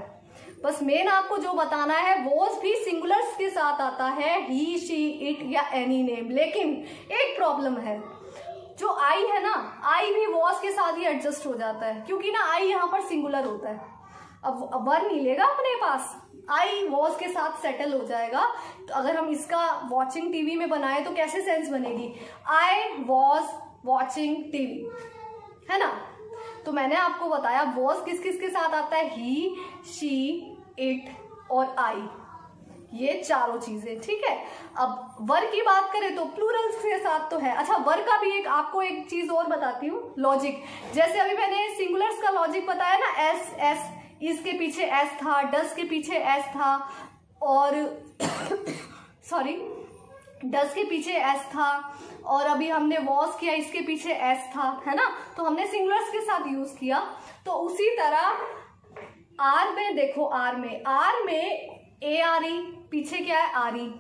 बस मेन आपको जो बताना है, वॉज भी सिंगुलर्स के साथ आता है, ही, शी, इट या एनी नेम। लेकिन एक प्रॉब्लम है, जो आई है ना, आई भी वॉज के साथ ही एडजस्ट हो जाता है, क्योंकि ना आई यहाँ पर सिंगुलर होता है। अब वर नहीं लेगा अपने पास, आई वॉज के साथ सेटल हो जाएगा। तो अगर हम इसका वॉचिंग टीवी में बनाए तो कैसे सेंस बनेगी, आई वॉज वॉचिंग टीवी, है ना। तो मैंने आपको बताया वॉज किस किस के साथ आता है, ही, शी, इट और आई, ये चारों चीजें, ठीक है। अब वर की बात करें तो प्लूरल्स के साथ तो है। अच्छा, वर का भी आपको एक चीज और बताती हूँ, लॉजिक। जैसे अभी मैंने सिंगुलर्स का लॉजिक बताया ना, एस एस, इसके पीछे एस था, डस के पीछे एस था, और सॉरी डस के पीछे एस था, और अभी हमने वॉज किया, इसके पीछे एस था, है ना। तो हमने सिंगुलर्स के साथ यूज किया। तो उसी तरह आर में देखो, आर में ए आर ई, पीछे क्या है, आर ई।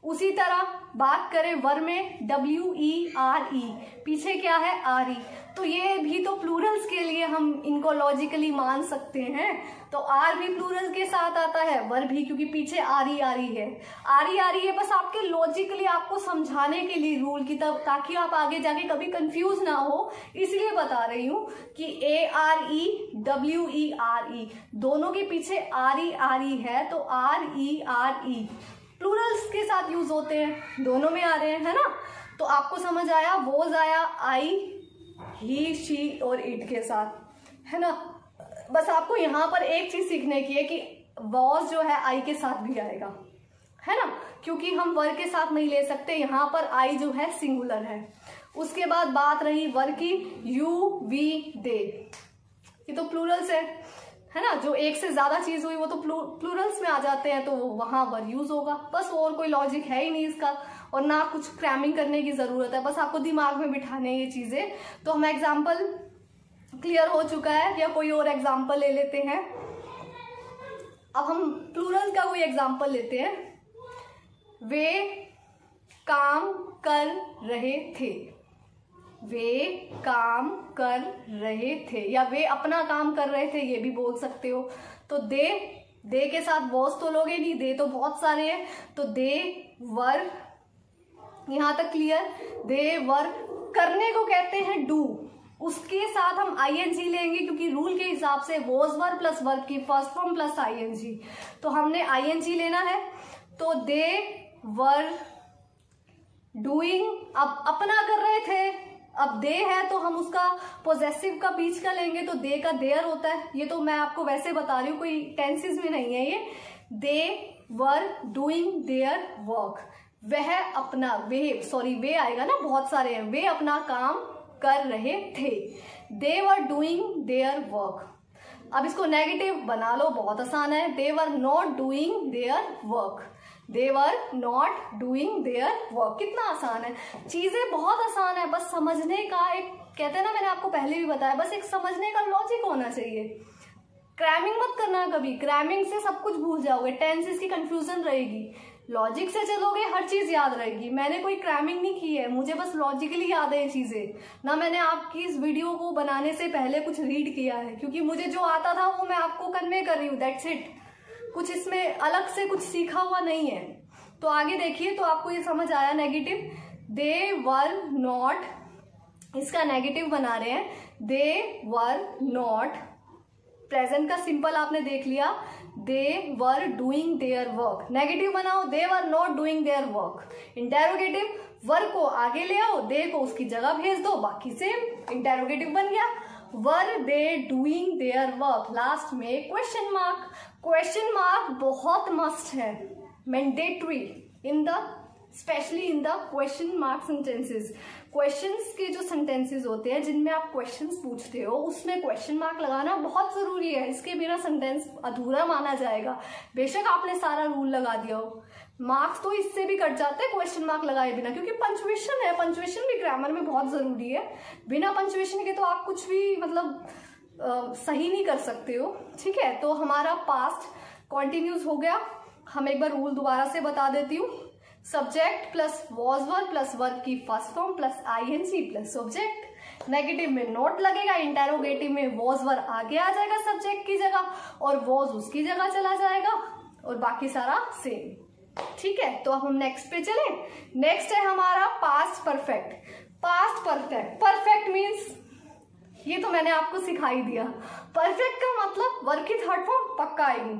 उसी तरह बात करें वर में, डब्ल्यू ई आर ई, पीछे क्या है, आर ई। तो ये भी तो प्लूरल्स के लिए हम इनको लॉजिकली मान सकते हैं। तो आर भी प्लूरल के साथ आता है, वर भी, क्योंकि पीछे आर ई है, आर ई है। बस आपके लॉजिकली आपको समझाने के लिए रूल की, तब ताकि आप आगे जाके कभी कंफ्यूज ना हो, इसलिए बता रही हूँ कि A R E, W E R E, दोनों के पीछे आर ई है, तो आर ई प्लूरल्स के साथ यूज होते हैं, दोनों में आ रहे हैं, है ना। तो आपको समझ आया, वोज आया आई, ही, शी और इट के साथ, है ना। बस आपको यहाँ पर एक चीज सीखने की है कि वॉज जो है आई के साथ भी आएगा, है ना, क्योंकि हम वर के साथ नहीं ले सकते, यहाँ पर आई जो है सिंगुलर है। उसके बाद बात रही वर की, यू वी दे, ये तो प्लूरल्स है ना, जो एक से ज्यादा चीज हुई वो तो प्लूरल्स में आ जाते हैं, तो वहां वर यूज होगा। बस और कोई लॉजिक है ही नहीं इसका, और ना कुछ क्रैमिंग करने की जरूरत है, बस आपको दिमाग में बिठाने ये चीजें। तो हम एग्जाम्पल क्लियर हो चुका है, या कोई और एग्जाम्पल ले लेते हैं। अब हम प्लूरल का कोई एग्जाम्पल लेते हैं। वे काम कर रहे थे, वे काम कर रहे थे, या वे अपना काम कर रहे थे, ये भी बोल सकते हो। तो दे के साथ वॉज तो लोगे नहीं, दे तो बहुत सारे हैं, तो दे वर, यहां तक क्लियर। दे वर, करने को कहते हैं डू, उसके साथ हम आईएनजी लेंगे, क्योंकि रूल के हिसाब से वॉज वर्ब प्लस वर्ब की फर्स्ट फॉर्म प्लस आईएनजी, तो हमने आईएनजी लेना है। तो दे वर डूइंग, अब अपना कर रहे थे, अब दे है तो हम उसका पोजेसिव का बीच का लेंगे, तो दे का देयर होता है। ये तो मैं आपको वैसे बता रही हूँ, कोई टेंसेस में नहीं है ये। दे वर डूइंग देयर वर्क, वह अपना, वे आएगा ना, बहुत सारे हैं, वे अपना काम कर रहे थे। They were doing their work. अब इसको नेगेटिव बना लो, बहुत आसान है। They were not doing their work, they were not doing their work, कितना आसान है, चीजें बहुत आसान है, बस समझने का एक, कहते हैं ना, मैंने आपको पहले भी बताया, बस एक समझने का लॉजिक होना चाहिए। क्रैमिंग मत करना कभी, क्रैमिंग से सब कुछ भूल जाओगे, टेंसेस की कंफ्यूजन रहेगी। लॉजिक से चलोगे, हर चीज याद रहेगी। मैंने कोई क्रैमिंग नहीं की है, मुझे बस लॉजिकली याद है ये चीजें, ना मैंने आपकी इस वीडियो को बनाने से पहले कुछ रीड किया है, क्योंकि मुझे जो आता था वो मैं आपको कन्वे कर रही हूँ, दैट्स इट। कुछ इसमें अलग से कुछ सीखा हुआ नहीं है। तो आगे देखिए, तो आपको ये समझ आया। नेगेटिव, दे वर नॉट, इसका नेगेटिव बना रहे हैं, दे वर नॉट। प्रेजेंट का सिंपल आपने देख लिया, they were doing their work. Negative बनाओ, they were not doing their work. Interrogative, work को आगे ले आओ, दे को उसकी जगह भेज दो, बाकी सेम, इंटेरोगेटिव बन गया। Were they doing their work, last में क्वेश्चन मार्क। क्वेश्चन मार्क बहुत मस्ट है, mandatory in the, specially in the question mark sentences. Questions के जो सेंटेंसेस होते हैं जिनमें आप क्वेश्चंस पूछते हो, उसमें क्वेश्चन मार्क लगाना बहुत जरूरी है, इसके बिना सेंटेंस अधूरा माना जाएगा। बेशक आपने सारा रूल लगा दिया हो, मार्क्स तो इससे भी कट जाते हैं क्वेश्चन मार्क लगाए बिना, क्योंकि पंचुएशन है, पंचुएशन भी ग्रामर में बहुत जरूरी है। बिना पंचुएशन के तो आप कुछ भी मतलब सही नहीं कर सकते हो, ठीक है। तो हमारा पास्ट कॉन्टिन्यूस हो गया। हम एक बार रूल दोबारा से बता देती हूँ। Subject plus was verb plus verb की first form plus ING plus subject. Negative में नॉट लगेगा, इंटेरोगेटिव में वॉज वर्ब आगे आ जाएगा सब्जेक्ट की जगह, और वॉज उसकी जगह चला जाएगा, और बाकी सारा सेम, ठीक है। तो अब हम नेक्स्ट पे चले। नेक्स्ट है हमारा past perfect. Past perfect, perfect means, ये तो मैंने आपको सिखा ही दिया। परफेक्ट का मतलब वर्ब की थर्ड फॉर्म पक्का आएगी,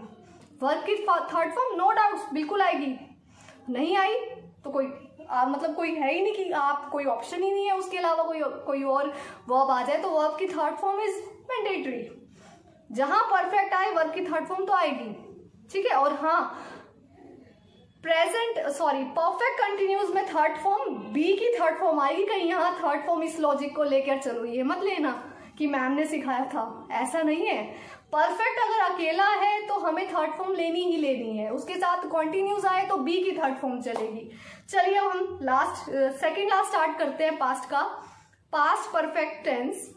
वर्ब की थर्ड फॉर्म नो डाउट बिल्कुल आएगी। नहीं आई तो कोई मतलब कोई है ही नहीं कि आप, कोई ऑप्शन ही नहीं है उसके अलावा कोई और वर्ब आ जाए, तो वर्ब की थर्ड फॉर्म इज मैंडेटरी। जहां परफेक्ट आए वर्ब की थर्ड फॉर्म तो आएगी, ठीक है। और हाँ, परफेक्ट कंटिन्यूस में थर्ड फॉर्म बी की थर्ड फॉर्म आएगी। कहीं यहाँ थर्ड फॉर्म इस लॉजिक को लेकर चलो, ये मत लेना कि मैम ने सिखाया था, ऐसा नहीं है। परफेक्ट अगर अकेला है तो हमें थर्ड फॉर्म लेनी ही लेनी है, उसके साथ कॉन्टिन्यूस आए तो बी की थर्ड फॉर्म चलेगी। चलिए अब हम सेकेंड लास्ट स्टार्ट करते हैं पास्ट का। Past perfect tense.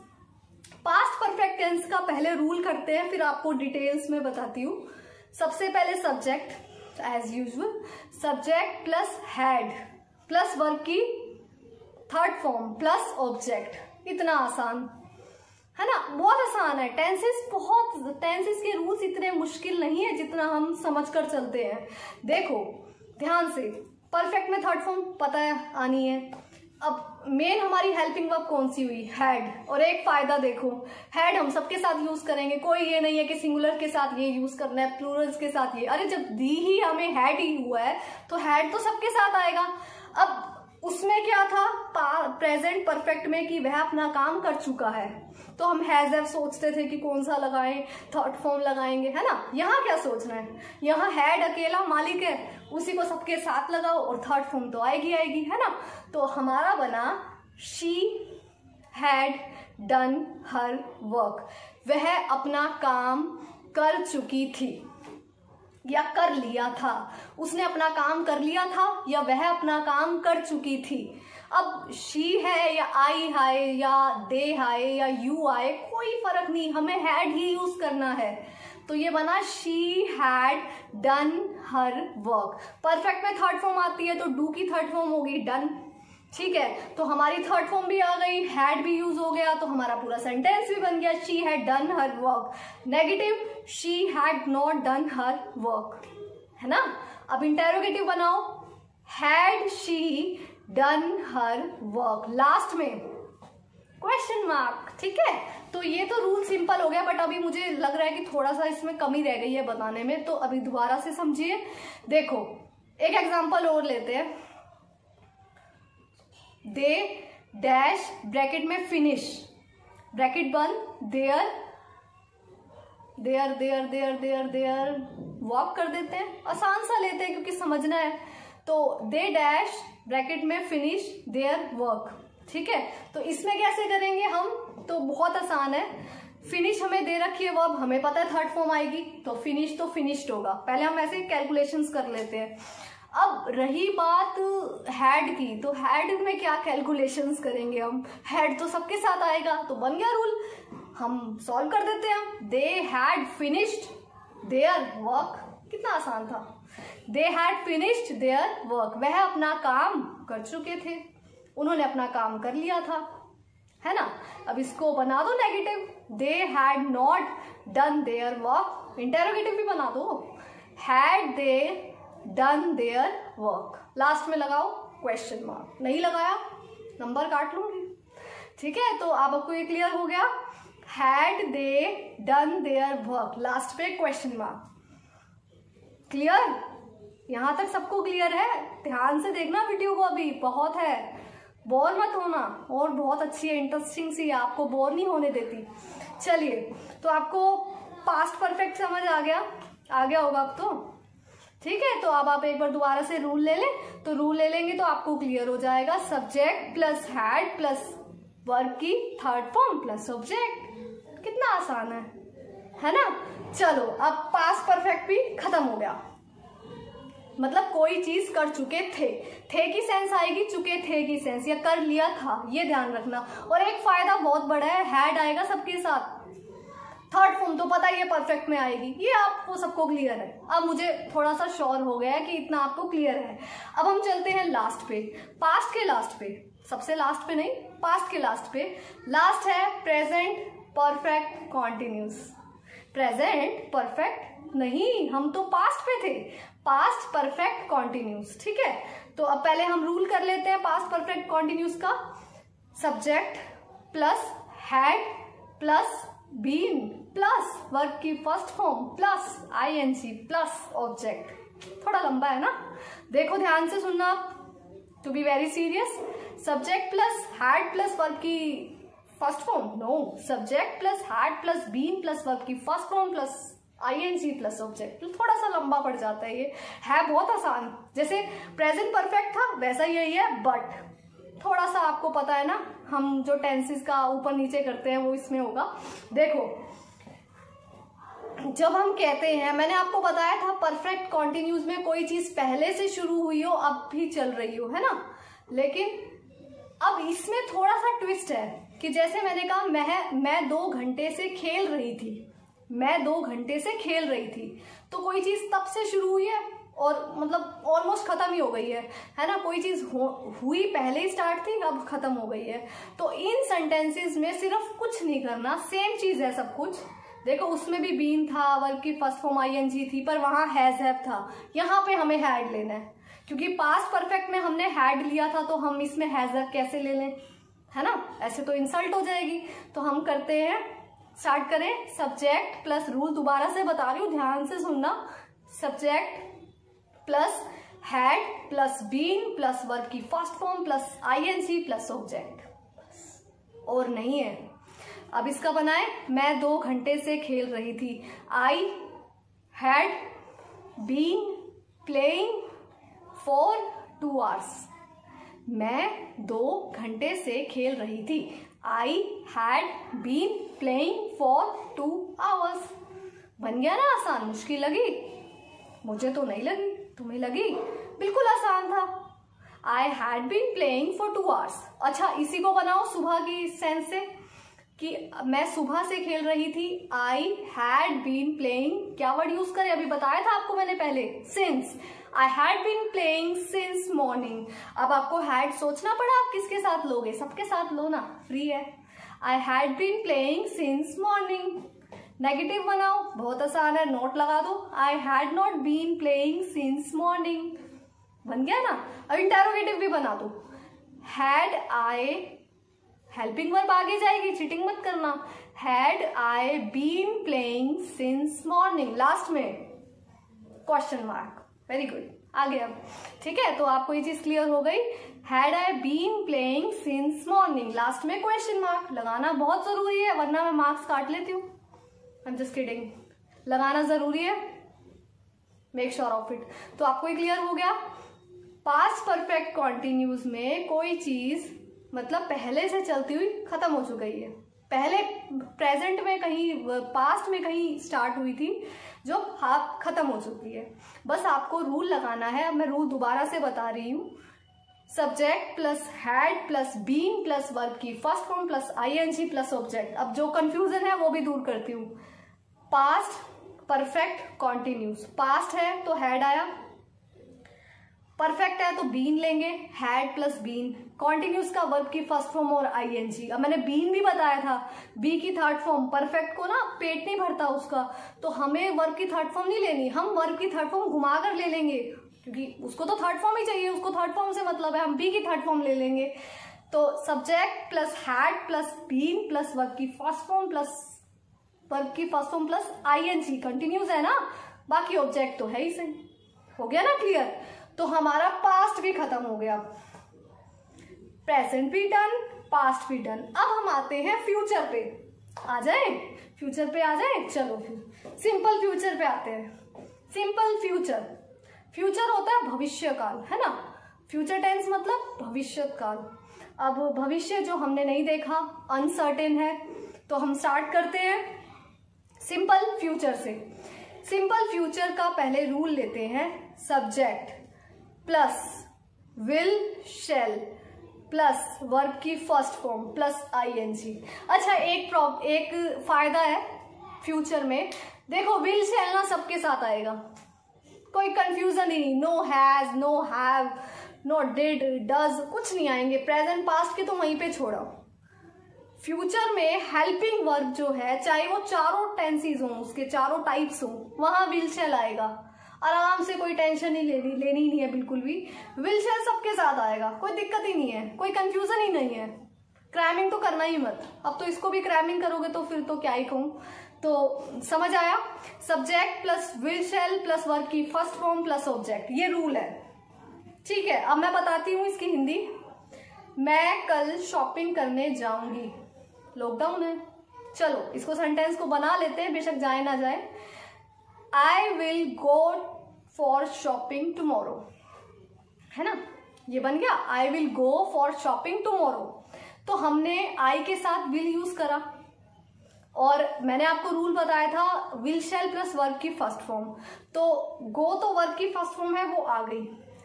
Past perfect tense का पहले रूल करते हैं, फिर आपको डिटेल्स में बताती हूँ। सबसे पहले subject as usual, subject plus had plus verb की थर्ड फॉर्म प्लस ऑब्जेक्ट। इतना आसान है ना, बहुत आसान है। टेंसेस के रूल्स इतने मुश्किल नहीं है जितना हम समझकर चलते हैं। देखो ध्यान से, परफेक्ट में थर्ड फॉर्म पता है आनी है। अब मेन हमारी हेल्पिंग वर्ब कौन सी हुई, हैड। और एक फायदा देखो, हैड हम सबके साथ यूज करेंगे, कोई ये नहीं है कि सिंगुलर के साथ ये यूज करना है, प्लूरल्स के साथ ये। अरे जब दी ही हमें हैड ही हुआ है तो हैड तो सबके साथ आएगा। अब उसमें क्या था प्रेजेंट परफेक्ट में कि वह अपना काम कर चुका है, तो हम हैज हैव सोचते थे कि कौन सा लगाएं, थर्ड फॉर्म लगाएंगे, है ना। यहाँ क्या सोचना है, यहाँ हैड अकेला मालिक है, उसी को सबके साथ लगाओ और थर्ड फॉर्म तो आएगी आएगी, है ना। तो हमारा बना she had done her work, वह अपना काम कर चुकी थी या कर लिया था, उसने अपना काम कर लिया था या वह अपना काम कर चुकी थी। अब शी है या आई है या दे है या यू आए, कोई फर्क नहीं, हमें हैड ही यूज करना है। तो ये बना she had done her work. Perfect में थर्ड फॉर्म आती है तो डू की थर्ड फॉर्म होगी डन, ठीक है। तो हमारी थर्ड फॉर्म भी आ गई, हैड भी यूज हो गया, तो हमारा पूरा सेंटेंस भी बन गया, she had done her work. Negative, she had not done her work, है ना। अब इंटेरोगेटिव बनाओ, had she done her work, last में क्वेश्चन मार्क, ठीक है। तो ये तो रूल सिंपल हो गया, बट अभी मुझे लग रहा है कि थोड़ा सा इसमें कमी रह गई है बताने में, तो अभी दोबारा से समझिए। देखो एक एग्जांपल और लेते हैं, दे डैश ब्रैकेट में फिनिश, ब्रैकेट बंद, there there there there there there walk कर देते हैं, आसान सा लेते हैं क्योंकि समझना है। तो दे डैश ब्रैकेट में फिनिश देयर वर्क, ठीक है। तो इसमें कैसे करेंगे हम, तो बहुत आसान है। फिनिश हमें दे रखी है वर्ब, हमें पता है थर्ड फॉर्म आएगी, तो फिनिश तो फिनिश्ड होगा। पहले हम ऐसे कैलकुलेशंस कर लेते हैं। अब रही बात हैड की, तो हैड में क्या कैलकुलेशंस करेंगे हम, हैड तो सबके साथ आएगा, तो बन गया रूल, हम सॉल्व कर देते हैं। They had finished there work, कितना आसान था। They had finished their work, वह अपना काम कर चुके थे, उन्होंने अपना काम कर लिया था, है ना। अब इसको बना दो negative, they had not done there work, interrogative भी बना दो, had they done there work, last में लगाओ क्वेश्चन मार्क, नहीं लगाया नंबर काट लूंगी, ठीक है। तो अब आपको ये क्लियर हो गया, had they done there work, last पे क्वेश्चन मार्क। क्लियर, यहां तक सबको क्लियर है। ध्यान से देखना वीडियो को, अभी बहुत है, बोर मत होना, और बहुत अच्छी है, इंटरेस्टिंग सी है, आपको बोर नहीं होने देती। चलिए, तो आपको पास्ट परफेक्ट समझ आ गया होगा अब तो, ठीक है। तो अब आप एक बार दोबारा से रूल ले लें, तो रूल ले लेंगे तो आपको क्लियर हो जाएगा, subject plus had plus verb की थर्ड फॉर्म प्लस ऑब्जेक्ट, कितना आसान है ना। चलो, अब पास्ट परफेक्ट भी खत्म हो गया, मतलब कोई चीज कर चुके थे की सेंस आएगी, चुके थे की सेंस, या कर लिया था, ये ध्यान रखना। और एक फायदा बहुत बड़ा है, हैड आएगा सबके साथ, थर्ड फॉर्म तो पता ही है परफेक्ट में आएगी, ये आपको सबको क्लियर है। अब मुझे थोड़ा सा श्योर हो गया है कि इतना आपको क्लियर है। अब हम चलते हैं लास्ट पे, पास्ट के लास्ट पे, सबसे लास्ट पे नहीं, पास्ट के लास्ट पे। लास्ट है present perfect continuous, present perfect नहीं, हम तो पास्ट पे थे, पास्ट परफेक्ट कॉन्टिन्यूस, ठीक है। तो अब पहले हम रूल कर लेते हैं पास्ट परफेक्ट कॉन्टिन्यूस का, subject plus had plus been plus verb की first form plus ING plus object. थोड़ा लंबा है ना, देखो ध्यान से सुनना आप, to be very serious. Subject plus had plus verb की first form, no, subject plus had plus been plus verb की first form plus ING plus object, थोड़ा सा लंबा पड़ जाता है, ये है बहुत आसान, जैसे प्रेजेंट परफेक्ट था वैसा यही है, बट थोड़ा सा आपको पता है ना, हम जो टेंसेस का ऊपर नीचे करते हैं वो इसमें होगा। देखो, जब हम कहते हैं, मैंने आपको बताया था परफेक्ट कॉन्टिन्यूज में कोई चीज पहले से शुरू हुई हो, अब भी चल रही हो, है ना। लेकिन अब इसमें थोड़ा सा ट्विस्ट है कि जैसे मैंने कहा मैं 2 घंटे से खेल रही थी, मैं 2 घंटे से खेल रही थी, तो कोई चीज तब से शुरू हुई है और मतलब ऑलमोस्ट खत्म ही हो गई है ना। कोई चीज हुई पहले ही स्टार्ट थी, अब खत्म हो गई है। तो इन सेंटेंसेस में सिर्फ कुछ नहीं करना, सेम चीज है सब कुछ। देखो, उसमें भी बीन था, वर्ब की फर्स्ट फॉर्म आईएनजी थी, पर वहां हैज हैव था, यहाँ पे हमें हैड लेना है, क्योंकि पास्ट परफेक्ट में हमने हैड लिया था, तो हम इसमें हैज हैव कैसे ले लें, है ना, ऐसे तो इंसल्ट हो जाएगी। तो हम करते हैं, स्टार्ट करें, सब्जेक्ट प्लस रूल दोबारा से बता रही हूँ, ध्यान से सुनना, subject plus had plus been plus verb की first form plus ING plus object, और नहीं है। अब इसका बनाए, मैं 2 घंटे से खेल रही थी। I had been playing for 2 hours। मैं 2 घंटे से खेल रही थी। I had been playing for 2 hours। बन गया ना आसान? मुश्किल लगी? मुझे तो नहीं लगी, तुम्हें लगी? बिल्कुल आसान था। I had been playing for 2 hours। अच्छा, इसी को बनाओ सुबह की सेंस से कि मैं सुबह से खेल रही थी। आई हैड बीन प्लेइंग, क्या वर्ड यूज करें? अभी बताया था आपको मैंने पहले, since. I had been playing since morning. अब आपको हैड सोचना पड़ा, आप किसके साथ लोगे? सबके साथ लो ना, फ्री है। I had been playing since morning. Negative बनाओ, बहुत आसान है, नोट लगा दो। I had not been playing since morning. बन गया ना? अब इंटेरोगेटिव भी बना दो। हैड आई, हेल्पिंग वर्ब आगे जाएगी, चीटिंग मत करना। Had I been playing since morning, last में क्वेश्चन मार्क। वेरी गुड, आगे अब ठीक है। तो आपको ये चीज क्लियर हो गई। Had I been playing since morning, last में क्वेश्चन मार्क लगाना बहुत जरूरी है, वरना मैं मार्क्स काट लेती हूँ। आई एम जस्ट किडिंग, लगाना जरूरी है, मेक श्योर ऑफ इट। तो आपको ये क्लियर हो गया। पास्ट परफेक्ट कॉन्टिन्यूज में कोई चीज मतलब पहले से चलती हुई खत्म हो चुकी है, पहले प्रेजेंट में कहीं, पास्ट में कहीं स्टार्ट हुई थी, जो हाफ खत्म हो चुकी है। बस आपको रूल लगाना है। अब मैं रूल दोबारा से बता रही हूँ। Subject plus had plus been plus verb की first form plus ING plus object. अब जो कंफ्यूजन है वो भी दूर करती हूँ। पास्ट परफेक्ट कॉन्टिन्यूस, पास्ट है तो हैड आया, परफेक्ट है तो बीन लेंगे, हैड प्लस बीन। कॉन्टिन्यूस का वर्ब की फर्स्ट फॉर्म और आईएनजी। अब मैंने बीन भी बताया था, बी की थर्ड फॉर्म। परफेक्ट को ना पेट नहीं भरता उसका, तो हमें वर्ब की थर्ड फॉर्म नहीं लेनी, हम वर्ब की थर्ड फॉर्म घुमा कर ले लेंगे, क्योंकि उसको तो थर्ड फॉर्म ही चाहिए, उसको थर्ड फॉर्म से मतलब है, हम बी की थर्ड फॉर्म ले लेंगे। तो subject plus had plus been plus verb की फर्स्ट फॉर्म प्लस वर्ब की first form plus ING, continuous है ना, बाकी ऑब्जेक्ट तो है ही सही। हो गया ना क्लियर? तो हमारा पास्ट भी खत्म हो गया, प्रेजेंट भी डन, पास्ट भी डन। अब हम आते हैं फ्यूचर पे। आ जाए? फ्यूचर पे आ जाए? चलो फिर सिंपल फ्यूचर पे आते हैं। सिंपल फ्यूचर, फ्यूचर होता है भविष्य काल, है ना। फ्यूचर टेंस मतलब भविष्य काल। अब भविष्य जो हमने नहीं देखा, अनसर्टेन है, तो हम स्टार्ट करते हैं सिंपल फ्यूचर से। सिंपल फ्यूचर का पहले रूल लेते हैं। Subject plus will shall plus verb की फर्स्ट फॉर्म प्लस आईएनजी। अच्छा, एक फायदा है फ्यूचर में, देखो विल शैल ना सबके साथ आएगा, कोई कंफ्यूजन ही नहीं। No has, no have, no did, does कुछ नहीं आएंगे। प्रेजेंट पास्ट के तो वहीं पे छोड़ो। फ्यूचर में हेल्पिंग वर्ब जो है, चाहे वो चारों टेंसेस हों, उसके चारों टाइप्स हों, वहां विल शैल आएगा। आराम से, कोई टेंशन नहीं लेनी ही नहीं है बिल्कुल भी। विल शैल सबके साथ आएगा, कोई दिक्कत ही नहीं है, कोई कंफ्यूजन ही नहीं है। क्रैमिंग तो करना ही मत। अब तो इसको भी क्रैमिंग करोगे तो फिर तो क्या ही कहूँ। तो समझ आया? Subject plus will shall plus verb की फर्स्ट फॉर्म प्लस ऑब्जेक्ट, ये रूल है। ठीक है, अब मैं बताती हूँ इसकी हिंदी। मैं कल शॉपिंग करने जाऊंगी। लॉकडाउन है, चलो इसको सेंटेंस को बना लेते हैं, बेशक जाए ना जाए। आई will go for shopping tomorrow, है ना, ये बन गया। आई will go for shopping tomorrow. तो हमने आई के साथ विल यूज करा, और मैंने आपको रूल बताया था विल शैल प्लस वर्ब की फर्स्ट फॉर्म। तो गो तो वर्ब की फर्स्ट फॉर्म है, वो आ गई,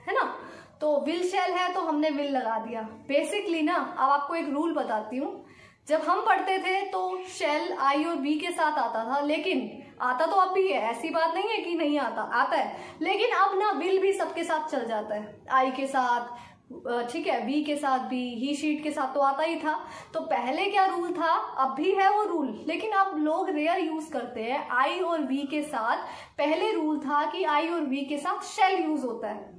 है ना। तो विल शैल है तो हमने विल लगा दिया। बेसिकली ना, अब आपको एक रूल बताती हूँ। जब हम पढ़ते थे तो शैल आई और बी के साथ आता था, लेकिन आता तो अब भी है, ऐसी बात नहीं है कि नहीं आता, आता है। लेकिन अब ना विल भी सबके साथ चल जाता है, आई के साथ, ठीक है, बी के साथ भी, ही शीट के साथ तो आता ही था। तो पहले क्या रूल था, अब भी है वो रूल, लेकिन अब लोग रेयर यूज करते हैं। आई और वी के साथ पहले रूल था कि आई और वी के साथ शैल यूज होता है,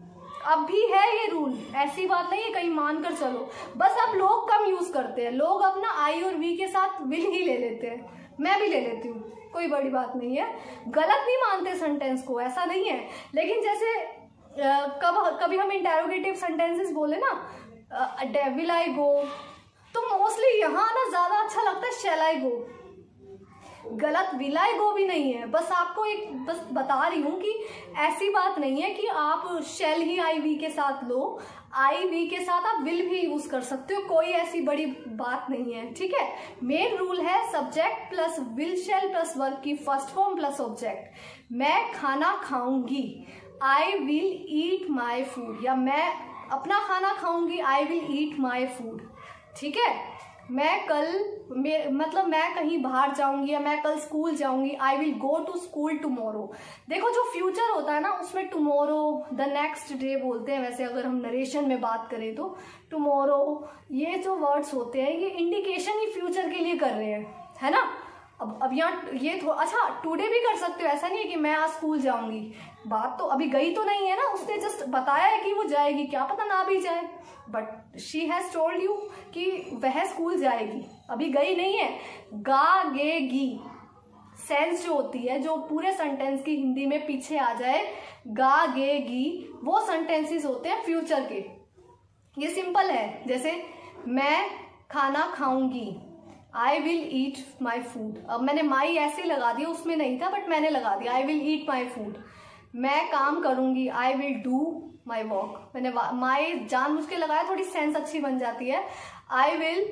अब भी है ये रूल, ऐसी बात नहीं है कहीं मानकर चलो। बस अब लोग कम यूज करते हैं, लोग अपना आई और वी के साथ विल ही ले लेते हैं, मैं भी ले लेती हूँ, कोई बड़ी बात नहीं है। गलत नहीं मानते सेंटेंस को, ऐसा नहीं है। लेकिन जैसे कभी हम इंटेरोगेटिव सेंटेंसेस बोले ना, विल आई गो, तो मोस्टली यहाँ ना ज्यादा अच्छा लगता है शैल आई गो। गलत, विल आई गो भी नहीं है, बस आपको एक बस बता रही हूँ कि ऐसी बात नहीं है कि आप शैल ही आई वी के साथ लो, आई वी के साथ आप विल भी यूज कर सकते हो, कोई ऐसी बड़ी बात नहीं है, ठीक है। मेन रूल है subject plus will shall plus verb की फर्स्ट फॉर्म प्लस ऑब्जेक्ट। मैं खाना खाऊंगी, I will eat my food, या मैं अपना खाना खाऊंगी, I will eat my food, ठीक है। मैं कल मतलब मैं कहीं बाहर जाऊंगी या मैं कल स्कूल जाऊंगी, I will go to school tomorrow. देखो जो फ्यूचर होता है ना उसमें टुमारो, द नेक्स्ट डे बोलते हैं, वैसे अगर हम नरेशन में बात करें तो टुमारो, ये जो वर्ड्स होते हैं ये इंडिकेशन ही फ्यूचर के लिए कर रहे हैं, है ना। अब यहाँ ये अच्छा टुडे भी कर सकते हो, ऐसा नहीं है कि मैं आज स्कूल जाऊंगी, बात तो अभी गई तो नहीं है ना, उसने जस्ट बताया है कि वो जाएगी, क्या पता ना भी जाए, but she has told you कि वह स्कूल जाएगी, अभी गई नहीं है। गागेगी सेंस जो होती है, जो पूरे सेंटेंस की हिंदी में पीछे आ जाए, गागेगी, वो सेंटेंसेस होते हैं फ्यूचर के। ये सिंपल है, जैसे मैं खाना खाऊंगी, I will eat my food. अब मैंने माई ऐसे लगा दिया, उसमें नहीं था बट मैंने लगा दिया, I will eat my food. मैं काम करूंगी, I will do my work, मैंने माई जानबूझ के लगाया, थोड़ी सेंस अच्छी बन जाती है। I will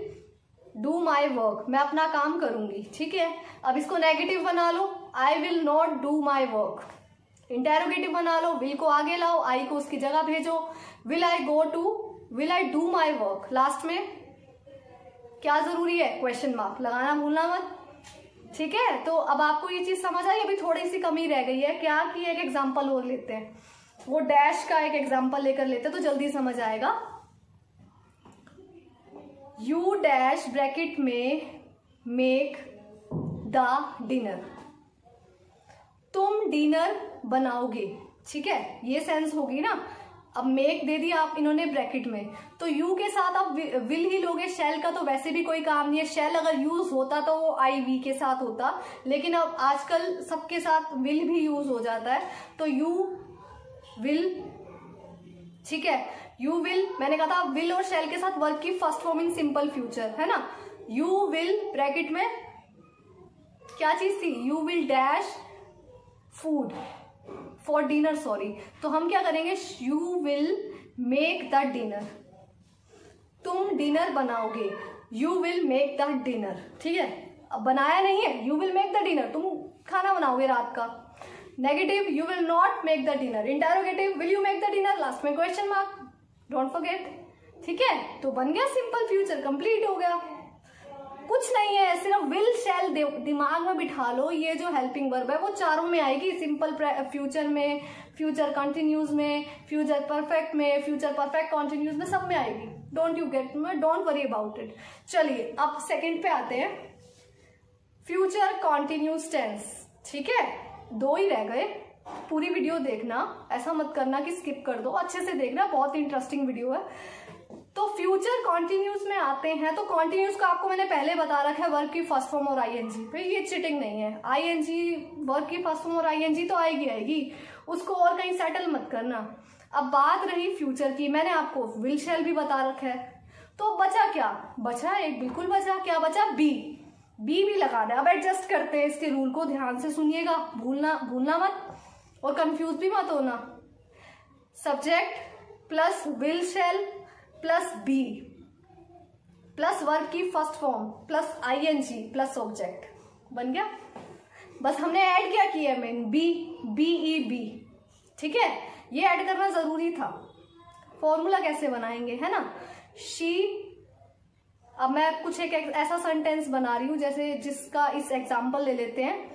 do my work, मैं अपना काम करूंगी, ठीक है। अब इसको नेगेटिव बना लो, I will not do my work. Interrogative बना लो, विल को आगे लाओ, आई को उसकी जगह भेजो, will I go to, will I do my work. Last में क्या जरूरी है, क्वेश्चन मार्क लगाना भूलना मत, ठीक है। तो अब आपको ये चीज समझ आई, अभी थोड़ी सी कमी रह गई है, क्या कि एक एग्जांपल और लेते हैं, वो डैश का एक एग्जांपल लेकर लेते तो जल्दी समझ आएगा। यू डैश ब्रैकेट में मेक द डिनर, तुम डिनर बनाओगे, ठीक है, ये सेंस होगी ना। अब मेक दे दिया आप इन्होंने ब्रैकेट में, तो यू के साथ आप विल ही लोगे, शैल का तो वैसे भी कोई काम नहीं है, शैल अगर यूज होता तो वो आई वी के साथ होता, लेकिन अब आजकल सबके साथ विल भी यूज हो जाता है, तो यू विल, ठीक है, यू विल, मैंने कहा था विल और शैल के साथ वर्ब की first form in simple future, है ना। यू विल ब्रैकेट में क्या चीज थी, you will dash food for dinner, sorry, तो हम क्या करेंगे, you will make the dinner, तुम डिनर बनाओगे, you will make the dinner, ठीक है। अब बनाया नहीं है, you will make the dinner, तुम खाना बनाओगे रात का। Negative, you will not make the dinner. Interrogative, will you make the dinner, last में क्वेश्चन मार्क, डोंट फॉरगेट, ठीक है। तो बन गया सिंपल फ्यूचर, कंप्लीट हो गया, कुछ नहीं है, सिर्फ विल शैल दिमाग में बिठा लो, ये जो हेल्पिंग वर्ब है वो चारों में आएगी, सिंपल फ्यूचर में, फ्यूचर कंटिन्यूज में, फ्यूचर परफेक्ट में, फ्यूचर परफेक्ट कंटिन्यूज में, सब में आएगी, don't you get, don't worry about it. चलिए अब सेकंड पे आते हैं, फ्यूचर कंटिन्यूज टेंस, ठीक है, दो ही रह गए, पूरी वीडियो देखना, ऐसा मत करना कि स्किप कर दो, अच्छे से देखना, बहुत इंटरेस्टिंग वीडियो है। तो फ्यूचर कॉन्टिन्यूस में आते हैं, तो कॉन्टिन्यूस का आपको मैंने पहले बता रखा है वर्ब की फर्स्ट फॉर्म और आईएनजी पे, ये चिटिंग नहीं है, आईएनजी वर्ब की फर्स्ट फॉर्म और आईएनजी तो आएगी, उसको और कहीं सेटल मत करना। अब बात रही फ्यूचर की, मैंने आपको विल शैल भी बता रखा है, तो बचा क्या, बचा एक, बिल्कुल बचा, क्या बचा, बी भी लगा दे। अब एडजस्ट करते हैं इसके रूल को, ध्यान से सुनिएगा, भूलना मत और कंफ्यूज भी मत होना। Subject plus will shall plus be plus verb की first form plus ING plus object, बन गया। बस हमने ऐड क्या किया, मेन बी, ठीक है, ये ऐड करना जरूरी था। फॉर्मूला कैसे बनाएंगे, है ना, शी, अब मैं कुछ एक ऐसा सेंटेंस बना रही हूं जैसे जिसका इस एग्जाम्पल ले लेते हैं,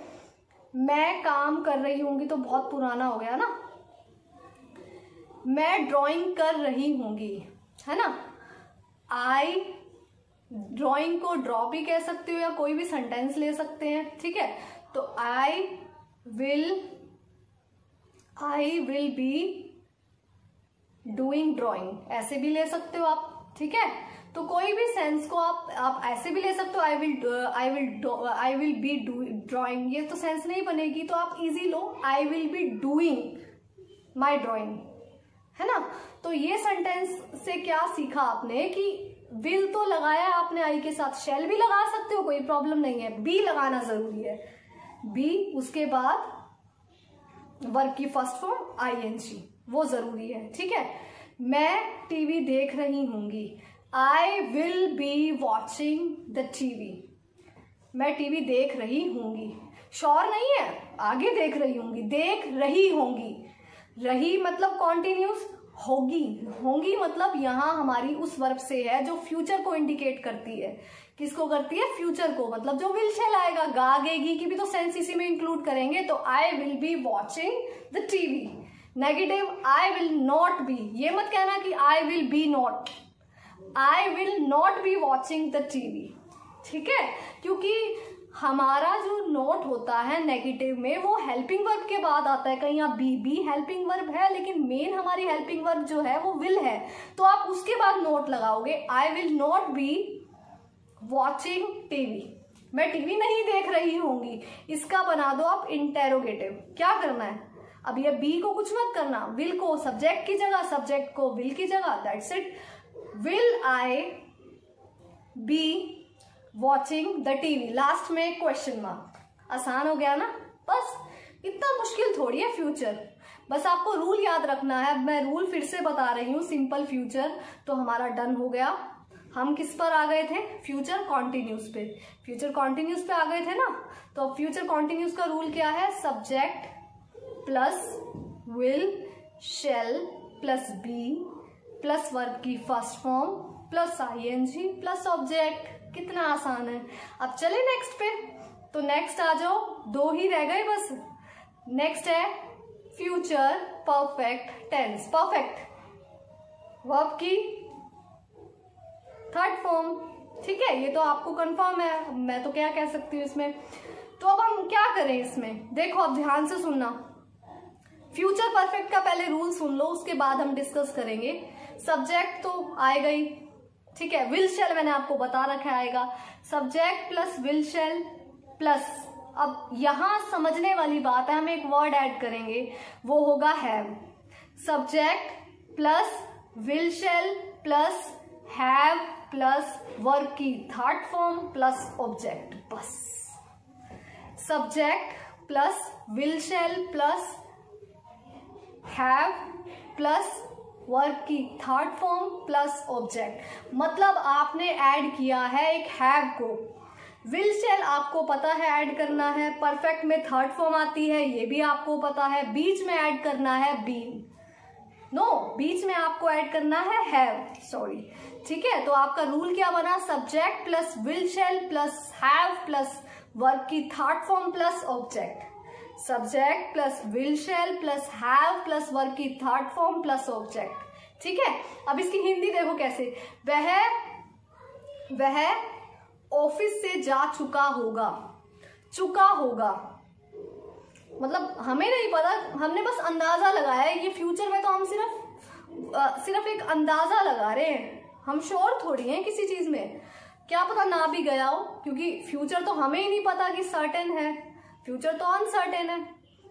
मैं काम कर रही होंगी, तो बहुत पुराना हो गया ना, मैं ड्राइंग कर रही होंगी, है ना, आई, ड्राइंग को ड्रॉ भी कह सकते हो या कोई भी सेंटेंस ले सकते हैं, ठीक है, तो I will be doing drawing, ऐसे भी ले सकते हो आप, ठीक है। तो कोई भी सेंस को आप ऐसे भी ले सकते हो, आई विल बी ड्राइंग, ये तो सेंस नहीं बनेगी, तो आप easy low, I will be doing my drawing, है ना। तो ये सेंटेंस से क्या सीखा आपने कि विल तो लगाया आपने आई के साथ, शैल भी लगा सकते हो, कोई प्रॉब्लम नहीं है, बी लगाना जरूरी है, बी उसके बाद वर्ब की फर्स्ट फॉर्म आईएनजी, वो जरूरी है, ठीक है। मैं टीवी देख रही होंगी, I will be watching the TV. मैं टीवी देख रही होंगी, श्योर नहीं है, आगे देख रही होंगी, देख रही होंगी, रही मतलब कॉन्टिन्यूस, होगी, होंगी मतलब यहां हमारी उस वर्ब से है जो फ्यूचर को इंडिकेट करती है। किसको करती है? फ्यूचर को, मतलब जो विल शैल आएगा, गागेगी की भी तो सेंस इसी में इंक्लूड करेंगे। तो I will be watching the TV. Negative, I will not be, ये मत कहना कि I will be not, I will not be watching the TV, ठीक है। क्योंकि हमारा जो नोट होता है नेगेटिव में वो हेल्पिंग वर्ब के बाद आता है, कहीं यहाँ बी हेल्पिंग वर्ब है, लेकिन मेन हमारी हेल्पिंग वर्ब जो है वो विल है, तो आप उसके बाद नोट लगाओगे, आई will not be watching TV, मैं टीवी नहीं देख रही होंगी। इसका बना दो आप इंटेरोगेटिव। क्या करना है? अब ये बी को कुछ मत करना, विल को सब्जेक्ट की जगह, सब्जेक्ट को विल की जगह, that's it. Will I be watching the TV, last में क्वेश्चन मार्क। आसान हो गया ना, बस इतना मुश्किल थोड़ी है फ्यूचर, बस आपको रूल याद रखना है। मैं रूल फिर से बता रही हूँ, सिंपल फ्यूचर तो हमारा डन हो गया। हम किस पर आ गए थे? फ्यूचर कॉन्टिन्यूस पे, फ्यूचर कॉन्टिन्यूस पे आ गए थे ना। तो फ्यूचर कॉन्टिन्यूस का रूल क्या है? Subject plus will shall plus be plus verb की first form plus ING plus object. कितना आसान है। अब चले नेक्स्ट पे, तो नेक्स्ट आ जाओ, दो ही रह गए बस। नेक्स्ट है future perfect tense. Perfect verb की थर्ड फॉर्म, ठीक है, ये तो आपको कंफर्म है, मैं तो क्या कह सकती हूँ इसमें। तो अब हम क्या करें इसमें, देखो अब ध्यान से सुनना। फ्यूचर परफेक्ट का पहले रूल सुन लो, उसके बाद हम डिस्कस करेंगे। सब्जेक्ट तो आएगा ही, ठीक है, विल शैल मैंने आपको बता रखा आएगा, subject plus will shall plus, अब यहां समझने वाली बात है, हम एक वर्ड ऐड करेंगे, वो होगा have. Subject plus will shall plus have plus verb की थर्ड फॉर्म प्लस ऑब्जेक्ट, बस। Subject plus will shall plus have plus verb की थर्ड फॉर्म प्लस ऑब्जेक्ट, मतलब आपने ऐड किया है एक हैव को। विल शैल आपको पता है ऐड करना है, परफेक्ट में थर्ड फॉर्म आती है, ये भी आपको पता है। बीच में ऐड करना है बीन, नो, बीच में आपको ऐड करना है हैव, सॉरी, ठीक है। तो आपका रूल क्या बना? Subject plus will shall plus have plus verb की third form plus object. Subject plus will shall plus have plus verb की थर्ड फॉर्म प्लस ऑब्जेक्ट, ठीक है। अब इसकी हिंदी देखो कैसे, वह ऑफिस से जा चुका होगा। चुका होगा मतलब हमें नहीं पता, हमने बस अंदाजा लगाया है। ये फ्यूचर में तो हम सिर्फ एक अंदाजा लगा रहे हैं, हम श्योर थोड़ी हैं किसी चीज में, क्या पता ना भी गया हो, क्योंकि फ्यूचर तो हमें ही नहीं पता कि सर्टेन है, फ्यूचर तो अनसर्टेन है।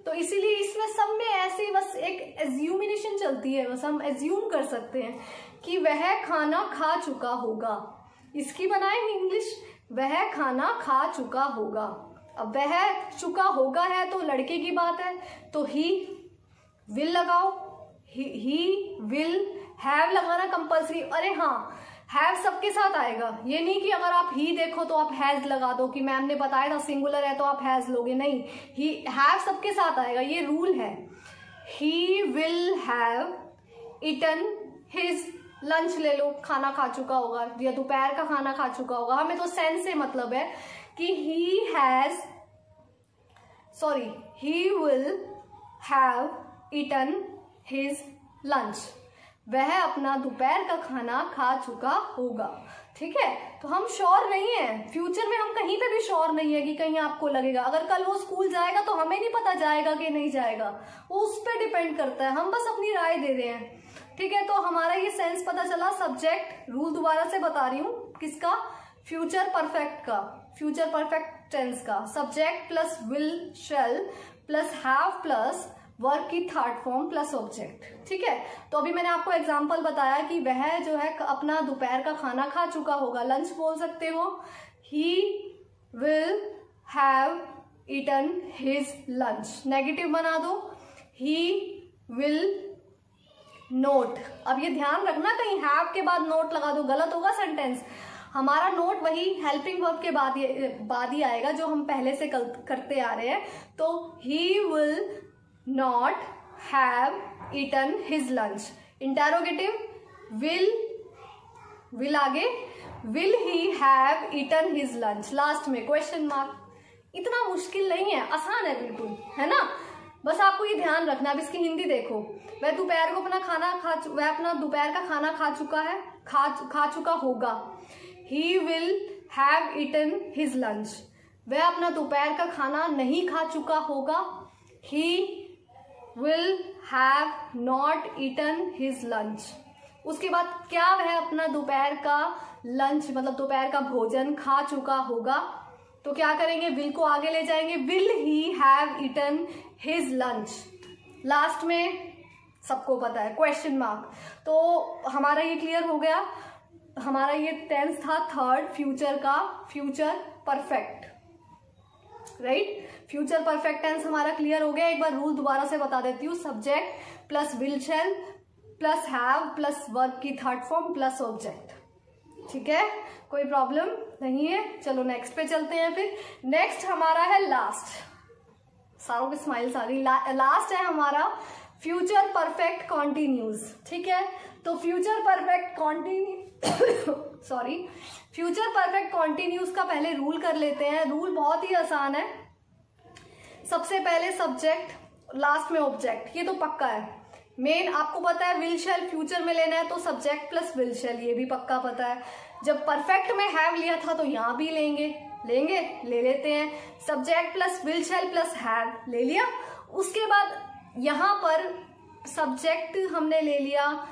तो इसीलिए इसमें सब में ऐसे बस एक एज्यूमिनेशन चलती है, बस हम एज्यूम कर सकते हैं कि वह खाना खा चुका होगा। इसकी बनाएंगे इंग्लिश, वह खाना खा चुका होगा। अब वह चुका होगा है तो लड़के की बात है, तो ही विल लगाओ, ही विल हैव लगाना कंपल्सरी। अरे हाँ, हैव सबके साथ आएगा, ये नहीं कि अगर आप ही देखो तो आप हैज लगा दो कि मैम ने बताया था सिंगुलर है तो आप हैज लोगे, नहीं, ही हैव सबके साथ आएगा, ये रूल है। He will have eaten his lunch, ले लो, खाना खा चुका होगा या दोपहर का खाना खा चुका होगा, हमें तो सेंस से मतलब है कि he will have eaten his lunch, वह अपना दोपहर का खाना खा चुका होगा, ठीक है। तो हम श्योर नहीं है, फ्यूचर में हम कहीं पे भी श्योर नहीं है कि कहीं आपको लगेगा, अगर कल वो स्कूल जाएगा तो हमें नहीं पता जाएगा कि नहीं जाएगा, वो उस पर डिपेंड करता है, हम बस अपनी राय दे रहे हैं, ठीक है। तो हमारा ये सेंस पता चला। सब्जेक्ट रूल दोबारा से बता रही हूँ, किसका? फ्यूचर परफेक्ट का, फ्यूचर परफेक्ट टेंस का। Subject plus will shall plus have plus verb की थर्ड फॉर्म प्लस ऑब्जेक्ट। ठीक है, तो अभी मैंने आपको एग्जांपल बताया कि वह जो है अपना दोपहर का खाना खा चुका होगा, लंच बोल सकते हो। He will have eaten his lunch, negative बना दो। ही विल नोट, अब ये ध्यान रखना कहीं हैव के बाद नोट लगा दो, गलत होगा सेंटेंस। हमारा नोट वही हेल्पिंग वर्ब के बाद ही आएगा जो हम पहले से करते आ रहे हैं। तो he will not have eaten his lunch. Interrogative, will आगे, will he have eaten his lunch, last में क्वेश्चन मार्क। इतना मुश्किल नहीं है, आसान है बिल्कुल, है ना। बस आपको ये ध्यान रखना। अब इसकी हिंदी देखो, वह दोपहर को वह अपना दोपहर का खाना खा चुका है, खा चुका होगा। He will have eaten his lunch, वह अपना दोपहर का खाना नहीं खा चुका होगा। He will have not eaten his lunch. उसके बाद क्या वह अपना दोपहर का लंच मतलब दोपहर का भोजन खा चुका होगा, तो क्या करेंगे, विल को आगे ले जाएंगे, will he have eaten his lunch. Last में सबको पता है क्वेश्चन मार्क। तो हमारा ये क्लियर हो गया। हमारा ये टेंस था थर्ड, फ्यूचर का, future perfect, right. Future perfect tense हमारा क्लियर हो गया। एक बार रूल दोबारा से बता देती हूँ, subject plus will shall plus have plus verb की थर्ड फॉर्म प्लस ऑब्जेक्ट। ठीक है, कोई प्रॉब्लम नहीं है। चलो नेक्स्ट पे चलते हैं। फिर नेक्स्ट हमारा है लास्ट, सारों की स्माइल्स आ रही। लास्ट है हमारा फ्यूचर परफेक्ट कॉन्टिन्यूज। ठीक है, तो future perfect future perfect continues का पहले रूल कर लेते हैं। रूल बहुत ही आसान है। सबसे पहले सब्जेक्ट, लास्ट में ऑब्जेक्ट, ये तो पक्का है। मेन आपको पता है विल शैल फ्यूचर में लेना है तो सब्जेक्ट प्लस विल शैल, ये भी पक्का पता है। जब परफेक्ट में हैव लिया था तो यहां भी ले लेते हैं। Subject plus will shall plus have ले लिया। उसके बाद यहां पर सब्जेक्ट हमने ले लिया,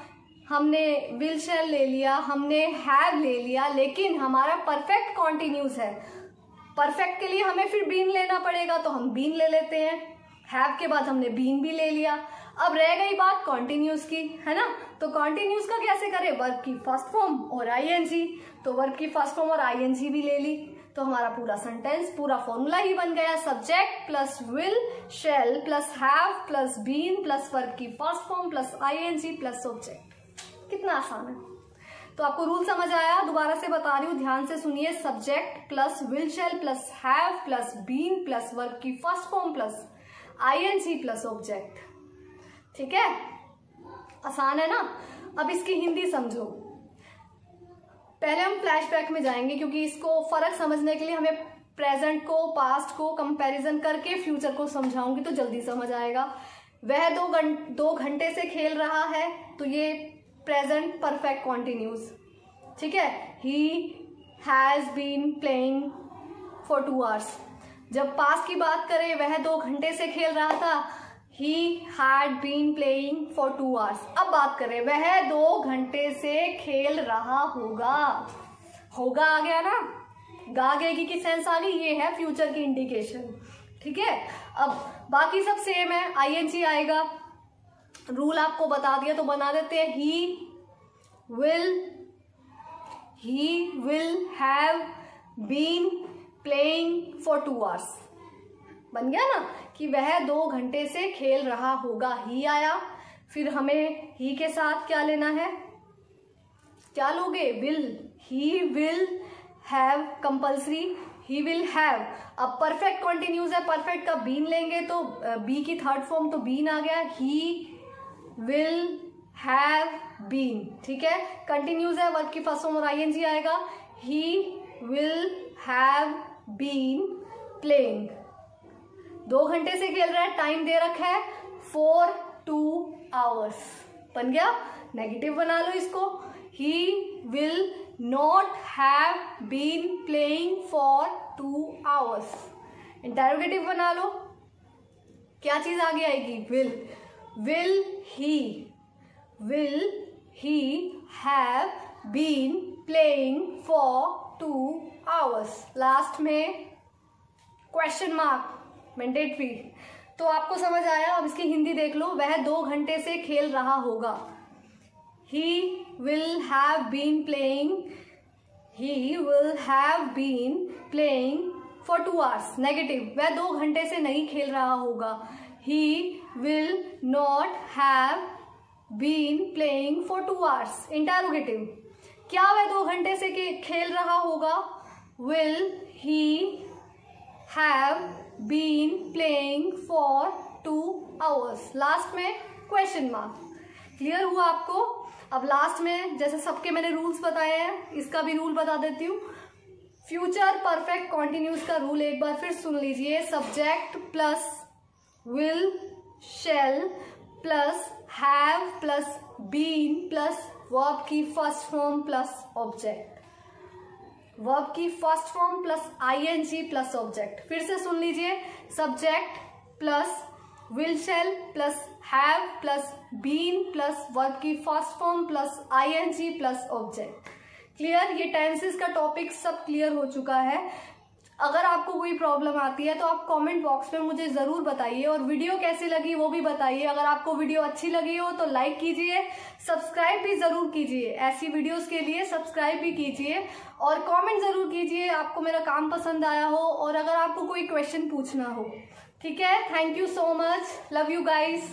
हमने विल शैल ले लिया, हमने हैव ले लिया, लेकिन हमारा परफेक्ट कॉन्टिन्यूस है। परफेक्ट के लिए हमें फिर बीन लेना पड़ेगा तो हम बीन ले लेते हैं। हैव के बाद हमने बीन भी ले लिया। अब रह गई बात कॉन्टिन्यूस की, है ना। तो कॉन्टिन्यूस का कैसे करें, वर्ब की फर्स्ट फॉर्म और आईएनजी। तो वर्ब की फर्स्ट फॉर्म और आईएनजी भी ले ली तो हमारा पूरा सेंटेंस, पूरा फॉर्मूला ही बन गया। Subject plus will shall plus have plus been plus verb की first form plus ING plus object. कितना आसान है। तो आपको रूल समझ आया। दोबारा से बता रही हूँ, ध्यान से सुनिए। Subject plus will shall plus have plus been plus verb की first form plus ING plus object. ठीक है, आसान है ना। अब इसकी हिंदी समझो। पहले हम फ्लैशबैक में जाएंगे क्योंकि इसको फर्क समझने के लिए हमें प्रेजेंट को, पास्ट को कंपैरिजन करके फ्यूचर को समझाऊंगी तो जल्दी समझ आएगा। वह 2 घंटे से खेल रहा है तो ये प्रेजेंट परफेक्ट कॉन्टिन्यूस। ठीक है, he has been playing for 2 hours। जब पास्ट की बात करें, वह 2 घंटे से खेल रहा था, he had been playing for 2 hours। अब बात करें, वह 2 घंटे से खेल रहा होगा। आ गया ना, गा गएगी की सेंस आ गई, ये है फ्यूचर की इंडिकेशन। ठीक है, अब बाकी सब सेम है। आईएनजी आएगा, रूल आपको बता दिया तो बना देते हैं। He will have been playing for 2 hours। बन गया ना कि वह 2 घंटे से खेल रहा होगा। ही आया, फिर हमें ही के साथ क्या लेना है, क्या लोगे, will. He will have compulsory, he will have. अब परफेक्ट कॉन्टिन्यूस है, परफेक्ट का बीन लेंगे तो बी की थर्ड फॉर्म तो बीन आ गया। He will have been. ठीक है, कंटिन्यूस है, वर्ब की फर्स्ट फॉर्म और आईएनजी आएगा। He will have been playing. 2 घंटे से खेल रहा है, टाइम दे रखा है for 2 hours। बन गया, नेगेटिव बना लो इसको। he will not have been playing for 2 hours। Interrogative बना लो, क्या चीज आगे आएगी, will he have been playing for 2 hours। Last में क्वेश्चन मार्क मैंडेटरी। तो आपको समझ आया। अब इसकी हिंदी देख लो। वह 2 घंटे से खेल रहा होगा। He will have been playing for 2 hours। Negative, वह 2 घंटे से नहीं खेल रहा होगा। He will not have been playing for 2 hours। Interrogative, क्या वह 2 घंटे से खेल रहा होगा? Will he have been playing for 2 hours। Last में क्वेश्चन मार्क। क्लियर हुआ आपको? अब लास्ट में जैसे सबके मैंने रूल्स बताए हैं, इसका भी रूल बता देती हूँ। फ्यूचर परफेक्ट कॉन्टिन्यूस का रूल एक बार फिर सुन लीजिए। Subject plus will, shall plus have plus been plus verb की first form plus object. Verb की first form plus ING plus object. फिर से सुन लीजिए। Subject plus will shall plus have plus been plus verb की first form plus ING plus object. Clear? ये tenses का topic सब क्लियर हो चुका है। अगर आपको कोई प्रॉब्लम आती है तो आप कमेंट बॉक्स में मुझे जरूर बताइए, और वीडियो कैसी लगी वो भी बताइए। अगर आपको वीडियो अच्छी लगी हो तो लाइक कीजिए, सब्सक्राइब भी जरूर कीजिए। ऐसी वीडियोस के लिए सब्सक्राइब भी कीजिए और कमेंट जरूर कीजिए आपको मेरा काम पसंद आया हो, और अगर आपको कोई क्वेश्चन पूछना हो। ठीक है? Thank you so much. Love you guys.